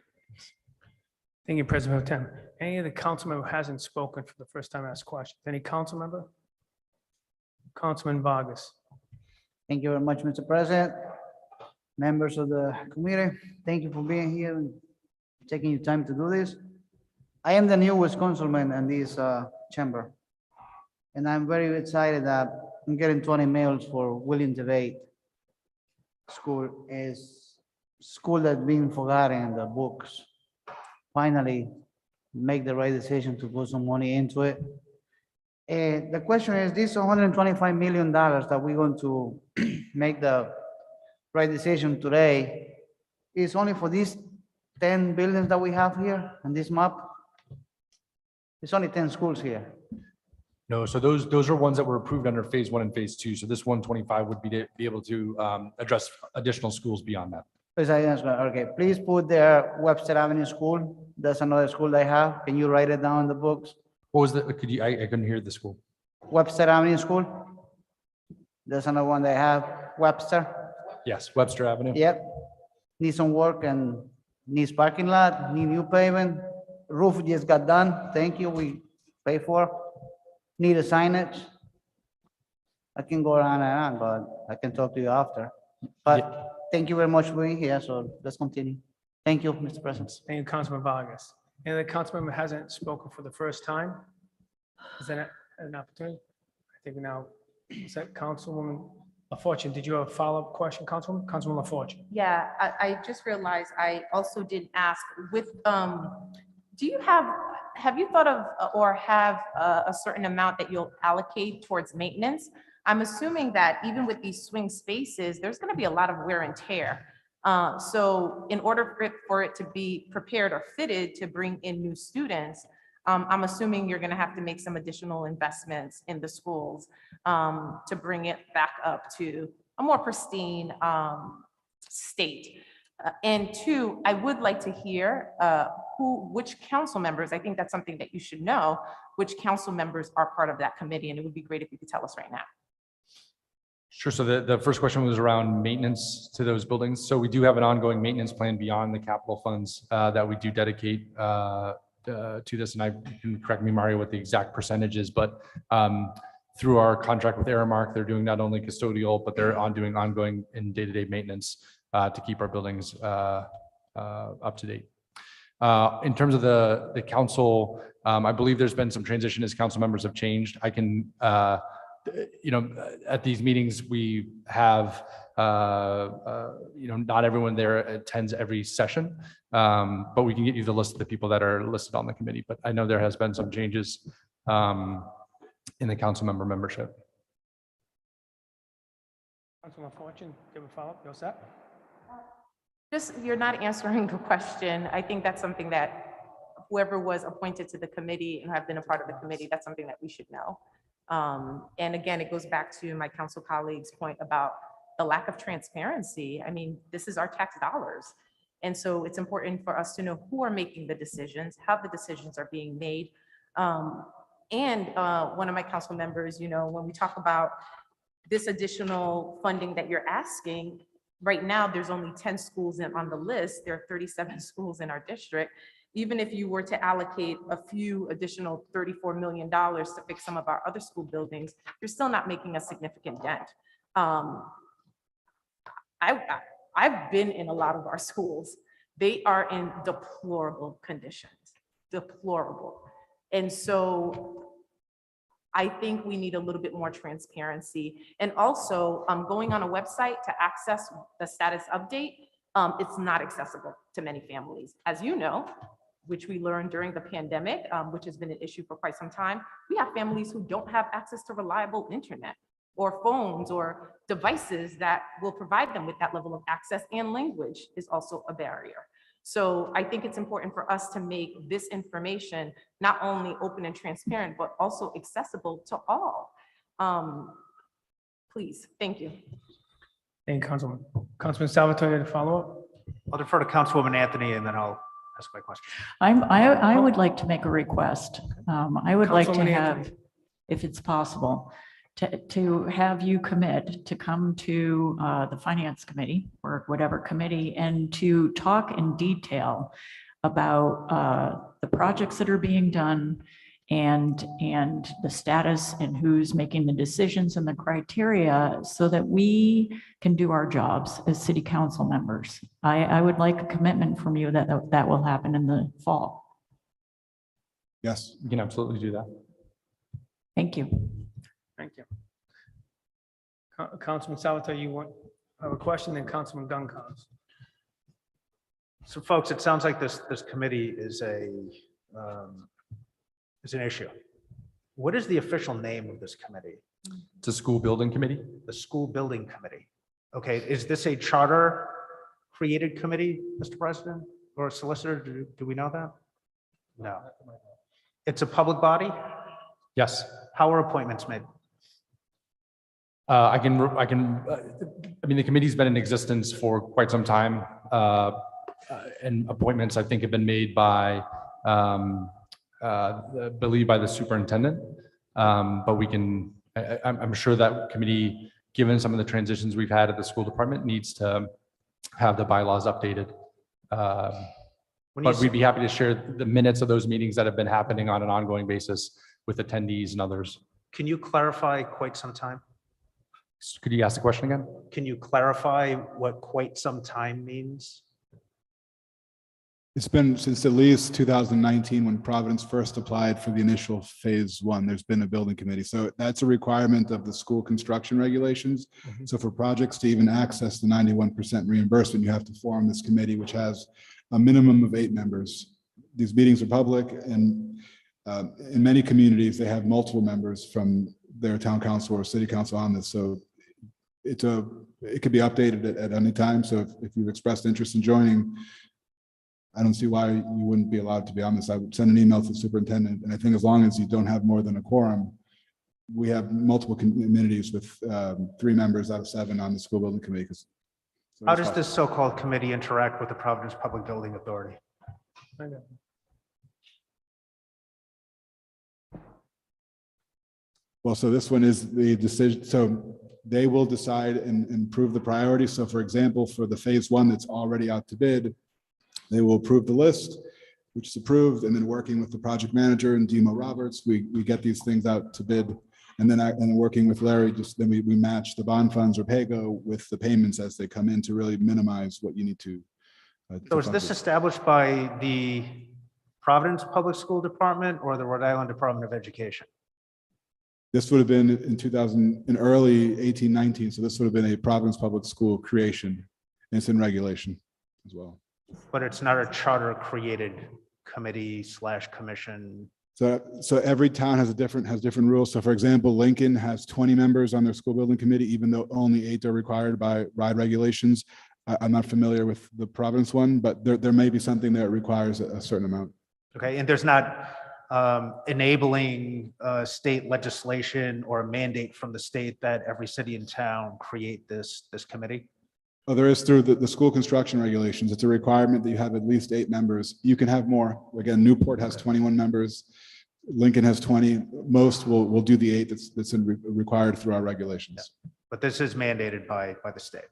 Thank you, President Pro Tem. Any of the council member who hasn't spoken for the first time ask questions? Any council member? Councilman Vargas. Thank you very much, Mr. President. Members of the committee, thank you for being here and taking your time to do this. I am the newest councilman in this chamber. And I'm very excited that I'm getting 20 mails for William Debate. School is school that's been forgotten in the books. Finally, make the right decision to put some money into it. And the question is, this $125 million that we're going to make the right decision today is only for these 10 buildings that we have here on this map. It's only 10 schools here. No, so those are ones that were approved under phase 1 and phase 2. So this 125 would be to be able to address additional schools beyond that. Okay, please put their Webster Avenue School. That's another school they have. Can you write it down in the books? What was the, could you, I couldn't hear the school. Webster Avenue School. There's another one they have, Webster. Yes, Webster Avenue. Yep. Need some work and needs parking lot, need new pavement. Roof just got done. Thank you. We pay for. Need a signage. I can go on and on, but I can talk to you after. But thank you very much for being here. So let's continue. Thank you, Mr. President. Thank you, Councilman Vargas. Any other council member who hasn't spoken for the first time? Is that an opportunity? I think now, is that Councilwoman LaFortune? Did you have a follow-up question, Councilwoman? Councilwoman LaFortune. Yeah, I just realized I also didn't ask with, do you have you thought of or have a certain amount that you'll allocate towards maintenance? I'm assuming that even with these swing spaces, there's going to be a lot of wear and tear. So in order for it to be prepared or fitted to bring in new students, I'm assuming you're going to have to make some additional investments in the schools to bring it back up to a more pristine state. And two, I would like to hear which council members, I think that's something that you should know, which council members are part of that committee, and it would be great if you could tell us right now. Sure. So the first question was around maintenance to those buildings. So we do have an ongoing maintenance plan beyond the capital funds that we do dedicate to this. And I can correct me, Mario, what the exact percentage is, but through our contract with Aramark, they're doing not only custodial, but they're doing ongoing and day-to-day maintenance to keep our buildings up to date. In terms of the council, I believe there's been some transition as council members have changed. I can, at these meetings, we have, not everyone there attends every session, but we can get you the list of the people that are listed on the committee. But I know there has been some changes in the council member membership. Councilman LaFortune, give a follow-up. You all set? Just, you're not answering the question. I think that's something that whoever was appointed to the committee and have been a part of the committee, that's something that we should know. And again, it goes back to my council colleagues' point about the lack of transparency. I mean, this is our tax dollars. And so it's important for us to know who are making the decisions, how the decisions are being made. And one of my council members, when we talk about this additional funding that you're asking, right now, there's only 10 schools on the list. There are 37 schools in our district. Even if you were to allocate a few additional $34 million to fix some of our other school buildings, you're still not making a significant dent. I've been in a lot of our schools. They are in deplorable conditions, deplorable. And so I think we need a little bit more transparency. And also, going on a website to access the status update, it's not accessible to many families. As you know, which we learned during the pandemic, which has been an issue for quite some time, we have families who don't have access to reliable internet or phones or devices that will provide them with that level of access, and language is also a barrier. So I think it's important for us to make this information not only open and transparent, but also accessible to all. Please, thank you. Thank you, Councilman. Councilman Salvatore, to follow up? I'll defer to Councilwoman Anthony and then I'll ask my question. I would like to make a request. I would like to Councilwoman have, Anthony. if it's possible, to have you commit to come to the Finance Committee or whatever committee and to talk in detail about the projects that are being done and the status and who's making the decisions and the criteria so that we can do our jobs as city council members. I would like a commitment from you that will happen in the fall. Yes. You can absolutely do that. Thank you. Thank you. Councilman Salvatore, you have a question, then Councilman Gunn comes. So folks, it sounds like this committee is an issue. What is the official name of this committee? It's a school building committee. The School Building Committee. Okay, is this a charter created committee, Mr. President, or a solicitor? Do we know that? No. It's a public body? Yes. How are appointments made? I mean, the committee's been in existence for quite some time. And appointments, I think, have been made by, I believe by the superintendent. But we can, I'm sure that committee, given some of the transitions we've had at the school department, needs to have the bylaws updated. But we'd be happy to share the minutes of those meetings that have been happening on an ongoing basis with attendees and others. Can you clarify quite some time? Could you ask the question again? Can you clarify what quite some time means? It's been since at least 2019 when Providence first applied for the initial phase one. There's been a building committee. So that's a requirement of the school construction regulations. So for projects to even access the 91% reimbursement, you have to form this committee, which has a minimum of 8 members. These meetings are public, and in many communities, they have multiple members from their town council or city council on this. So it could be updated at any time. So if you've expressed interest in joining, I don't see why you wouldn't be allowed to be on this. I would send an email to the superintendent, and I think as long as you don't have more than a quorum, we have multiple communities with 3 members out of 7 on the school building committee. How does this so-called committee interact with the Providence Public Building Authority? Well, so this one is the decision. So they will decide and improve the priority. So for example, for the phase one that's already out to bid, they will approve the list, which is approved, and then working with the project manager and Demo Roberts, we get these things out to bid. And then working with Larry, then we match the bond funds or PAYGO with the payments as they come in to really minimize what you need to. So is this established by the Providence Public School Department or the Rhode Island Department of Education? This would have been in early 1819. So this would have been a Providence Public School creation. And it's in regulation as well. But it's not a charter created committee / commission. So every town has different rules. So for example, Lincoln has 20 members on their school building committee, even though only 8 are required by RIDE regulations. I'm not familiar with the Providence one, but there may be something that requires a certain amount. Okay, and there's not enabling state legislation or a mandate from the state that every city and town create this committee? Oh, there is through the school construction regulations. It's a requirement that you have at least 8 members. You can have more. Again, Newport has 21 members. Lincoln has 20. Most will do the 8 that's required through our regulations. Yeah. But this is mandated by the state.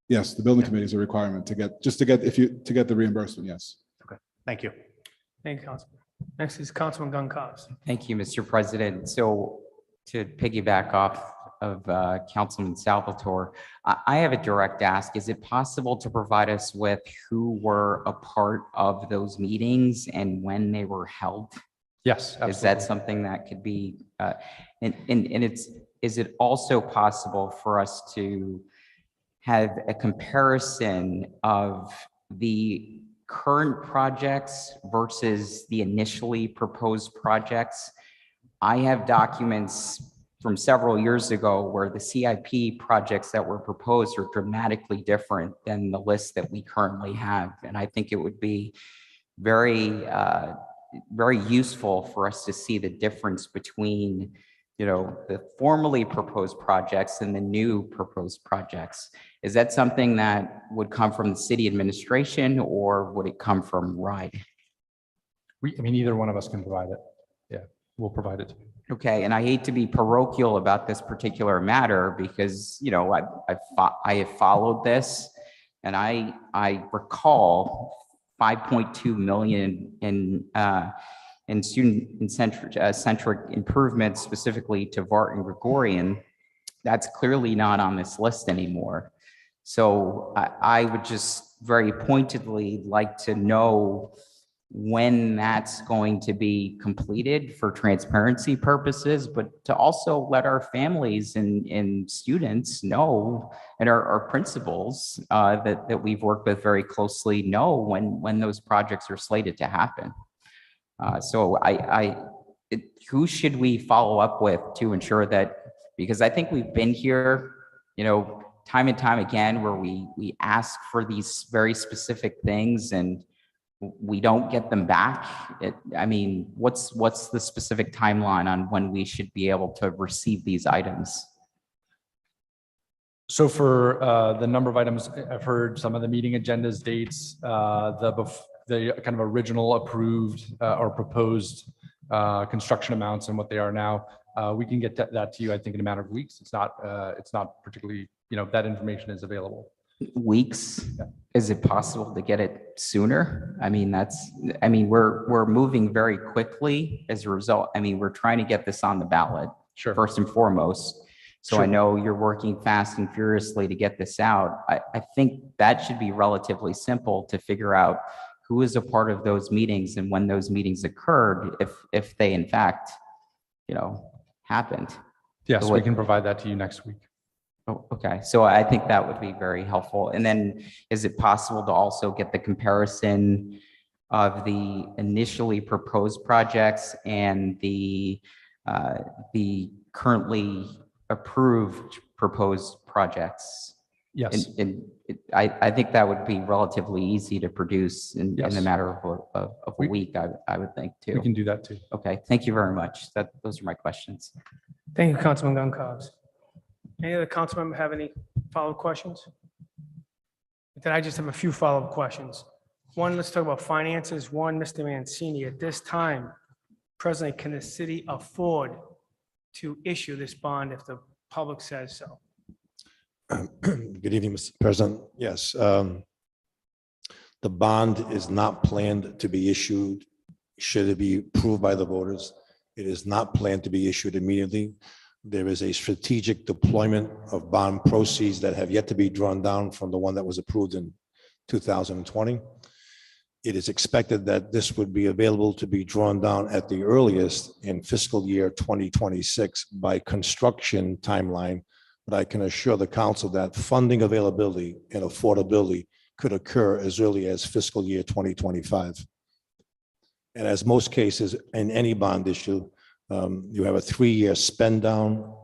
Yes, the building committee is a requirement to get the reimbursement. Yes. Okay. Thank you. Thank you, Councilman. Next is Councilman Gunn Cobbs. Thank you, Mr. President. So to piggyback off of Councilman Salvatore, I have a direct ask. Is it possible to provide us with who were a part of those meetings and when they were held? Yes, Is absolutely. that something that could be, is it also possible for us to have a comparison of the current projects versus the initially proposed projects? I have documents from several years ago where the CIP projects that were proposed are dramatically different than the list that we currently have. And I think it would be very, very useful for us to see the difference between, the formerly proposed projects and the new proposed projects. Is that something that would come from the city administration or would it come from RIDE? Either one of us can provide it. Yeah, we'll provide it to you. Okay, and I hate to be parochial about this particular matter because, I have followed this and I recall 5.2 million in centric improvements specifically to Vart and Gregorian. That's clearly not on this list anymore. So I would just very pointedly like to know when that's going to be completed for transparency purposes, but to also let our families and students know, and our principals that we've worked with very closely know when those projects are slated to happen. So who should we follow up with to ensure that, because I think we've been here, time and time again, where we ask for these very specific things and we don't get them back. What's the specific timeline on when we should be able to receive these items? So for the number of items, I've heard some of the meeting agendas, dates, the kind of original approved or proposed construction amounts and what they are now. We can get that to you, I think, in a matter of weeks. It's not particularly, that information is available. Weeks? Yeah. Is it possible to get it sooner? We're moving very quickly as a result. We're trying to get this on the ballot. Sure. First and foremost. So Sure. I know you're working fast and furiously to get this out. I think that should be relatively simple to figure out who is a part of those meetings and when those meetings occurred, if they in fact, happened. Yes, we can provide that to you next week. Oh, okay. So I think that would be very helpful. And then is it possible to also get the comparison of the initially proposed projects and the currently approved proposed projects? Yes. And I think that would be relatively easy to produce in Yes. a matter of a week, I would think too. We can do that too. Okay, thank you very much. Those are my questions. Thank you, Councilman Goncalves. Any other council member have any follow-up questions? Then I just have a few follow-up questions. One, let's talk about finances. One, Mr. Mancini, at this time, presently, can the city afford to issue this bond if the public says so? Good evening, Mr. President. Yes. The bond is not planned to be issued should it be approved by the voters. It is not planned to be issued immediately. There is a strategic deployment of bond proceeds that have yet to be drawn down from the one that was approved in 2020. It is expected that this would be available to be drawn down at the earliest in fiscal year 2026 by construction timeline. But I can assure the council that funding availability and affordability could occur as early as fiscal year 2025. And as most cases in any bond issue, you have a 3-year spend down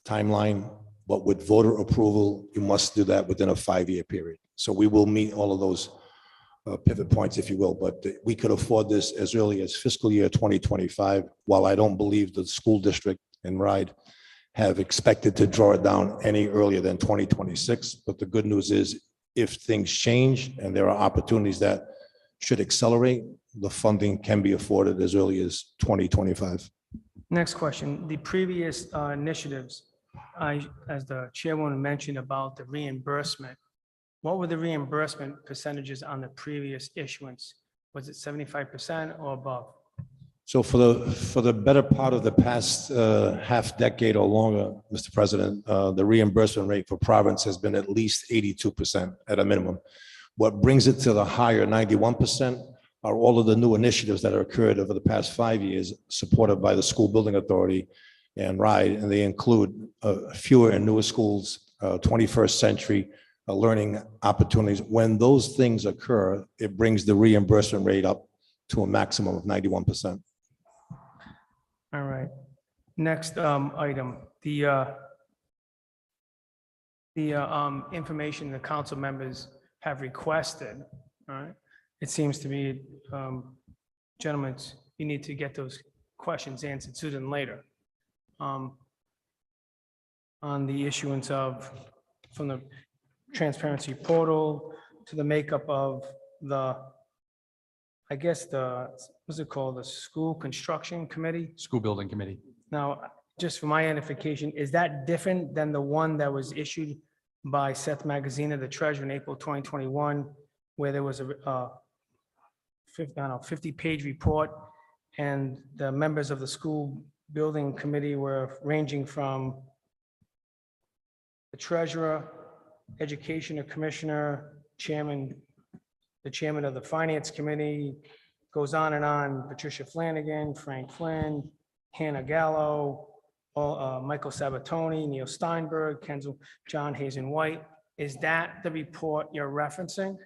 timeline, but with voter approval, you must do that within a 5-year period. So we will meet all of those pivot points, if you will, but we could afford this as early as fiscal year 2025, while I don't believe the school district and RIDE have expected to draw it down any earlier than 2026. But the good news is if things change and there are opportunities that should accelerate, the funding can be afforded as early as 2025. Next question, the previous initiatives, as the chairwoman mentioned about the reimbursement, what were the reimbursement percentages on the previous issuance? Was it 75% or above? So for the better part of the past half decade or longer, Mr. President, the reimbursement rate for province has been at least 82% at a minimum. What brings it to the higher 91% are all of the new initiatives that have occurred over the past 5 years, supported by the School Building Authority and RIDE, and they include fewer and newer schools, 21st century learning opportunities. When those things occur, it brings the reimbursement rate up to a maximum of 91%. All right. Next item, the information the council members have requested, all right? It seems to me, gentlemen, you need to get those questions answered sooner than later. On the issuance of, from the transparency portal to the makeup of the, I guess what's it called? The school construction committee? School Building Committee. Now, just for my identification, is that different than the one that was issued by Seth Magaziner, the treasurer, in April 2021, where there was a 50-page report, and the members of the school building committee were ranging from the treasurer, education commissioner, chairman, the chairman of the finance committee, goes on and on, Patricia Flanagan, Frank Flynn, Hannah Gallo, Michael Sabatoni, Neil Steinberg, Kenzel, John Hazen White. Is that the report you're referencing?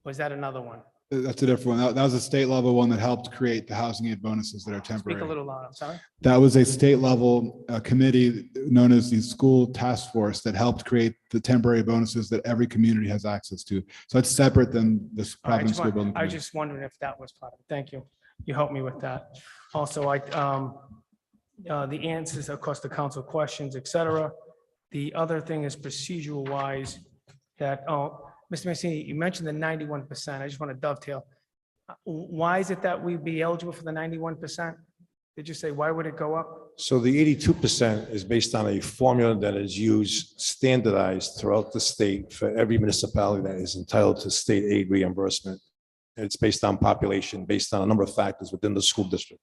Or is that another one? That's a different one. That was a state level one that helped create the housing aid bonuses that are Speak a temporary. little louder, I'm sorry. That was a state level committee known as the school task force that helped create the temporary bonuses that every community has access to. So it's separate than this All right, Providence School Building I was Committee. just wondering if that was part of it. Thank you. You helped me with that. Also, the answers, of course, the council questions, et cetera. The other thing is procedural wise that, Mr. Mancini, you mentioned the 91%. I just want to dovetail. Why is it that we'd be eligible for the 91%? Did you say, why would it go up? So the 82% is based on a formula that is used standardized throughout the state for every municipality that is entitled to state aid reimbursement. It's based on population, based on a number of factors within the school district.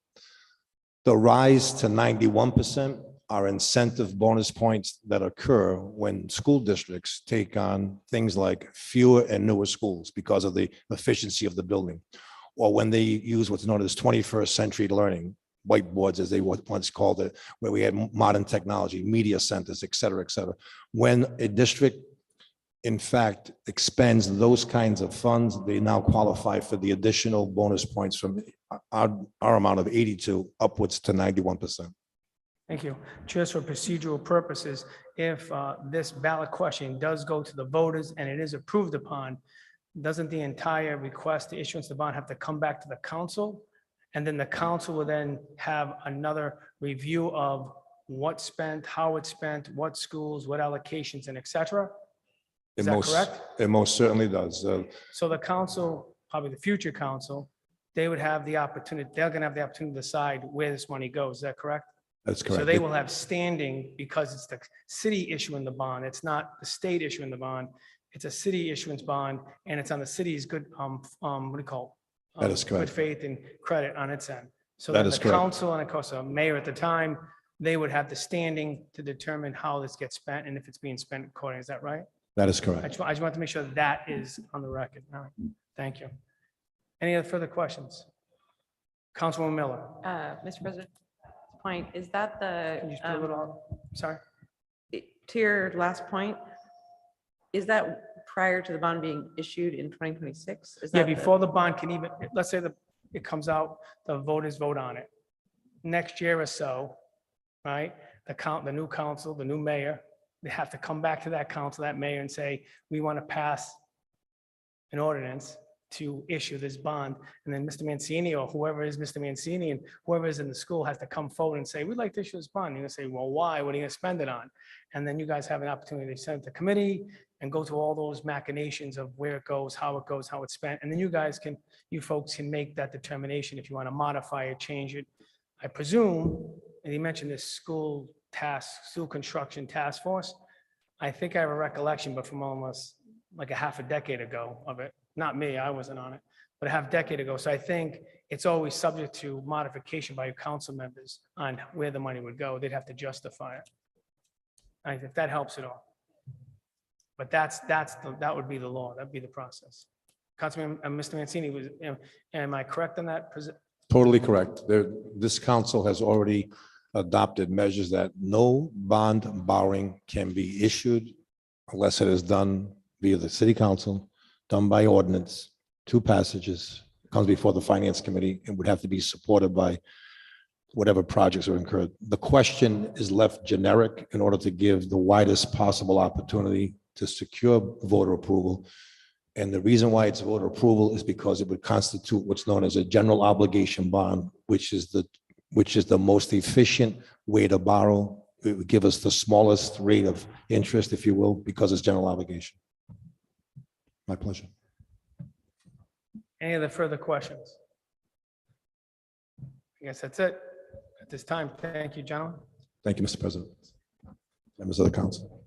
The rise to 91% are incentive bonus points that occur when school districts take on things like fewer and newer schools because of the efficiency of the building, or when they use what's known as 21st century learning, whiteboards as they once called it, where we had modern technology, media centers, et cetera, et cetera. When a district, in fact, expends those kinds of funds, they now qualify for the additional bonus points from our amount of 82 upwards to 91%. Thank you. Just for procedural purposes, if this ballot question does go to the voters and it is approved upon, doesn't the entire request to issuance of the bond have to come back to the council? And then the council will then have another review of what's spent, how it's spent, what schools, what allocations, and et cetera? Is that correct? It most certainly does. So the council, probably the future council, they would have the opportunity, they're gonna have the opportunity to decide where this money goes. Is that correct? That's So correct. they will have standing because it's the city issuing the bond. It's not the state issuing the bond. It's a city issuance bond, and it's on the city's good, what do you call it? That is correct. Good faith and credit on its end. So That then is the correct. council and of course a mayor at the time, they would have the standing to determine how this gets spent and if it's being spent accordingly. Is that right? That is I correct. just want to make sure that is on the record. All right, thank you. Any other further questions? Councilwoman Miller, Mr. President, point, is that the, can you speak a little, sorry? to your last point, is that prior to the bond being issued in 2026? Is Yeah, that the- before the bond can even, let's say it comes out, the voters vote on it. Next year or so, right, the new council, the new mayor, they have to come back to that council, that mayor, and say, we want to pass an ordinance to issue this bond. And then Mr. Mancini or whoever is Mr. Mancini and whoever is in the school has to come forward and say, we'd like to issue this bond. You're gonna say, well, why? What are you gonna spend it on? And then you guys have an opportunity to send it to committee and go through all those machinations of where it goes, how it's spent. And then you folks can make that determination if you want to modify it, change it. I presume, and you mentioned this school construction task force. I think I have a recollection, but from almost like a half a decade ago of it. Not me, I wasn't on it, but a half decade ago. So I think it's always subject to modification by your council members on where the money would go. They'd have to justify it. If that helps at all. But that would be the law. That'd be the process. Councilman, Mr. Mancini, am I correct on that? Totally correct. This council has already adopted measures that no bond borrowing can be issued unless it is done via the city council, done by ordinance, 2 passages, comes before the finance committee, and would have to be supported by whatever projects are incurred. The question is left generic in order to give the widest possible opportunity to secure voter approval. And the reason why it's voter approval is because it would constitute what's known as a general obligation bond, which is the most efficient way to borrow. It would give us the smallest rate of interest, if you will, because it's general obligation. My pleasure. Any other further questions? I guess that's it at this time. Thank you, gentlemen. Thank you, Mr. President. Members of the council.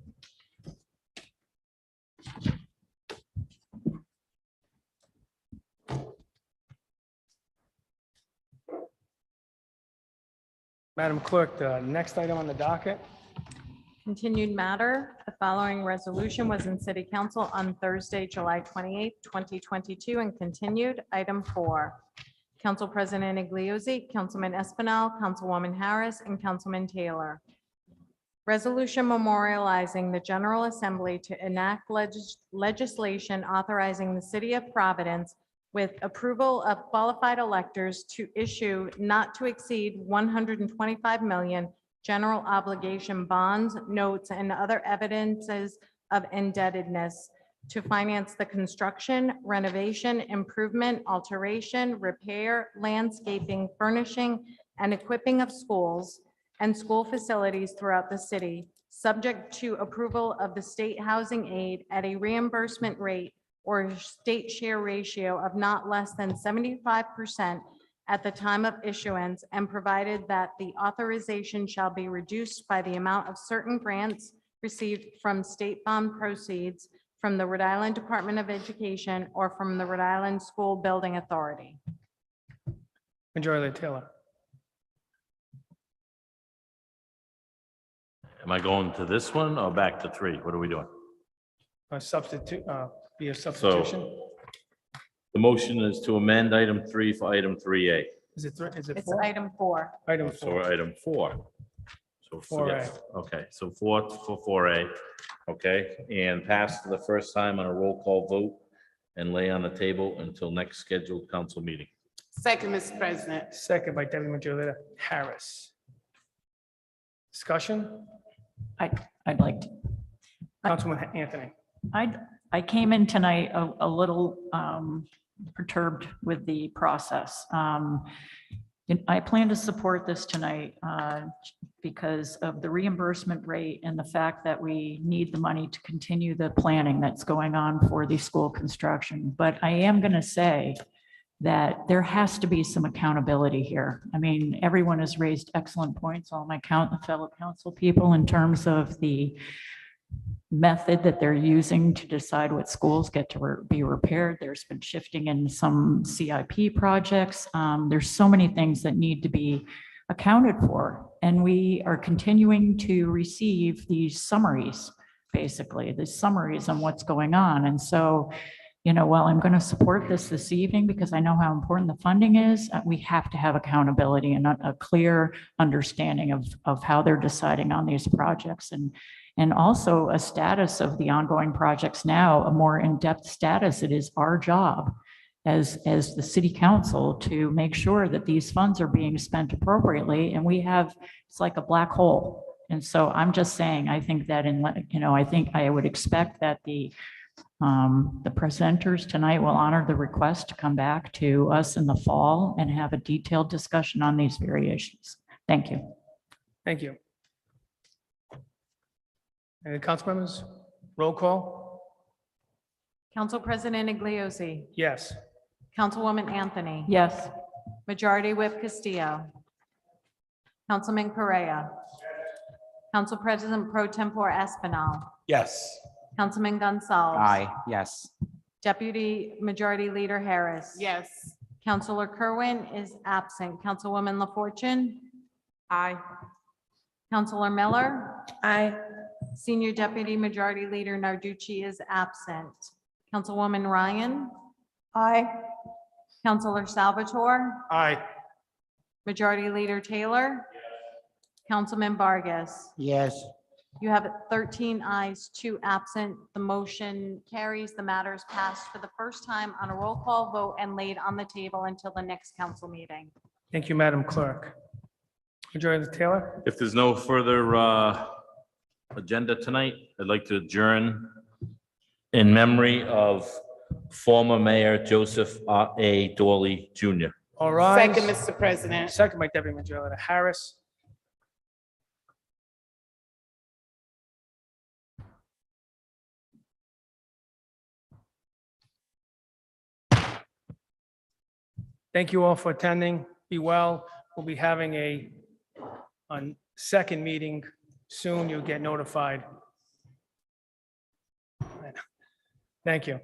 Madam Clerk, the next item on the docket. Continued matter, the following resolution was in City Council on Thursday, July 28th, 2022, and continued. Item 4. Council President Igliozzi, Councilman Espinal, Councilwoman Harris, and Councilman Taylor. Resolution memorializing the General Assembly to enact legislation authorizing the City of Providence with approval of qualified electors to issue not to exceed 125 million general obligation bonds, notes, and other evidences of indebtedness to finance the construction, renovation, improvement, alteration, repair, landscaping, furnishing, and equipping of schools and school facilities throughout the city, subject to approval of the state housing aid at a reimbursement rate or state share ratio of not less than 75% at the time of issuance, and provided that the authorization shall be reduced by the amount of certain grants received from state bond proceeds from the Rhode Island Department of Education or from the Rhode Island School Building Authority. Majority Leader Taylor. Am I going to this one or back to 3? What are we doing? A substitute, be a substitution. The motion is to amend item 3 for item 3A. Is it It's 4? item 4. Item So 4. we're item 4. So 4A. forget, okay, so 4 for 4A, okay, and pass for the first time on a roll call vote and lay on the table until next scheduled council meeting. Second, Mr. President. Second by Deputy Majority Leader Harris. Discussion? I'd like to. Councilman Anthony. I came in tonight a little perturbed with the process. I plan to support this tonight because of the reimbursement rate and the fact that we need the money to continue the planning that's going on for the school construction. But I am going to say that there has to be some accountability here. I mean, everyone has raised excellent points, all my fellow council people, in terms of the method that they're using to decide what schools get to be repaired. There's been shifting in some CIP projects. There's so many things that need to be accounted for. And we are continuing to receive these summaries, basically, the summaries on what's going on. And so, you know, while I'm going to support this evening because I know how important the funding is, we have to have accountability and a clear understanding of how they're deciding on these projects, and also a status of the ongoing projects now, a more in-depth status. It is our job as the city council to make sure that these funds are being spent appropriately, and it's like a black hole. And so I'm just saying, I think that I think I would expect that the presenters tonight will honor the request to come back to us in the fall and have a detailed discussion on these very issues. Thank you. Thank you. Any council members? Roll call? Council President Igliozzi, Yes. Councilwoman Anthony. Yes. Majority Whip Castillo. Councilman Correa. Council President Pro Tempore Espinal. Yes. Councilman Gonzalez. Aye, yes. Deputy Majority Leader Harris. Yes. Councilor Kerwin is absent. Councilwoman LaFortune. Aye. Councilor Miller. Aye. Senior Deputy Majority Leader Narducci is absent. Councilwoman Ryan. Aye. Counselor Salvatore, Aye. Majority Leader Taylor, Councilman Vargas. Yes. You have 13 ayes, 2 absent. The motion carries. The matter is passed for the first time on a roll call vote and laid on the table until the next council meeting. Thank you, Madam Clerk. Majority Leader Taylor? If there's no further agenda tonight, I'd like to adjourn in memory of former Mayor Joseph A. Dawley Jr. All right. Second, Mr. President. Second by Deputy Majority Leader Harris. Thank you all for attending. Be well. We'll be having a second meeting soon. You'll get notified. Thank you.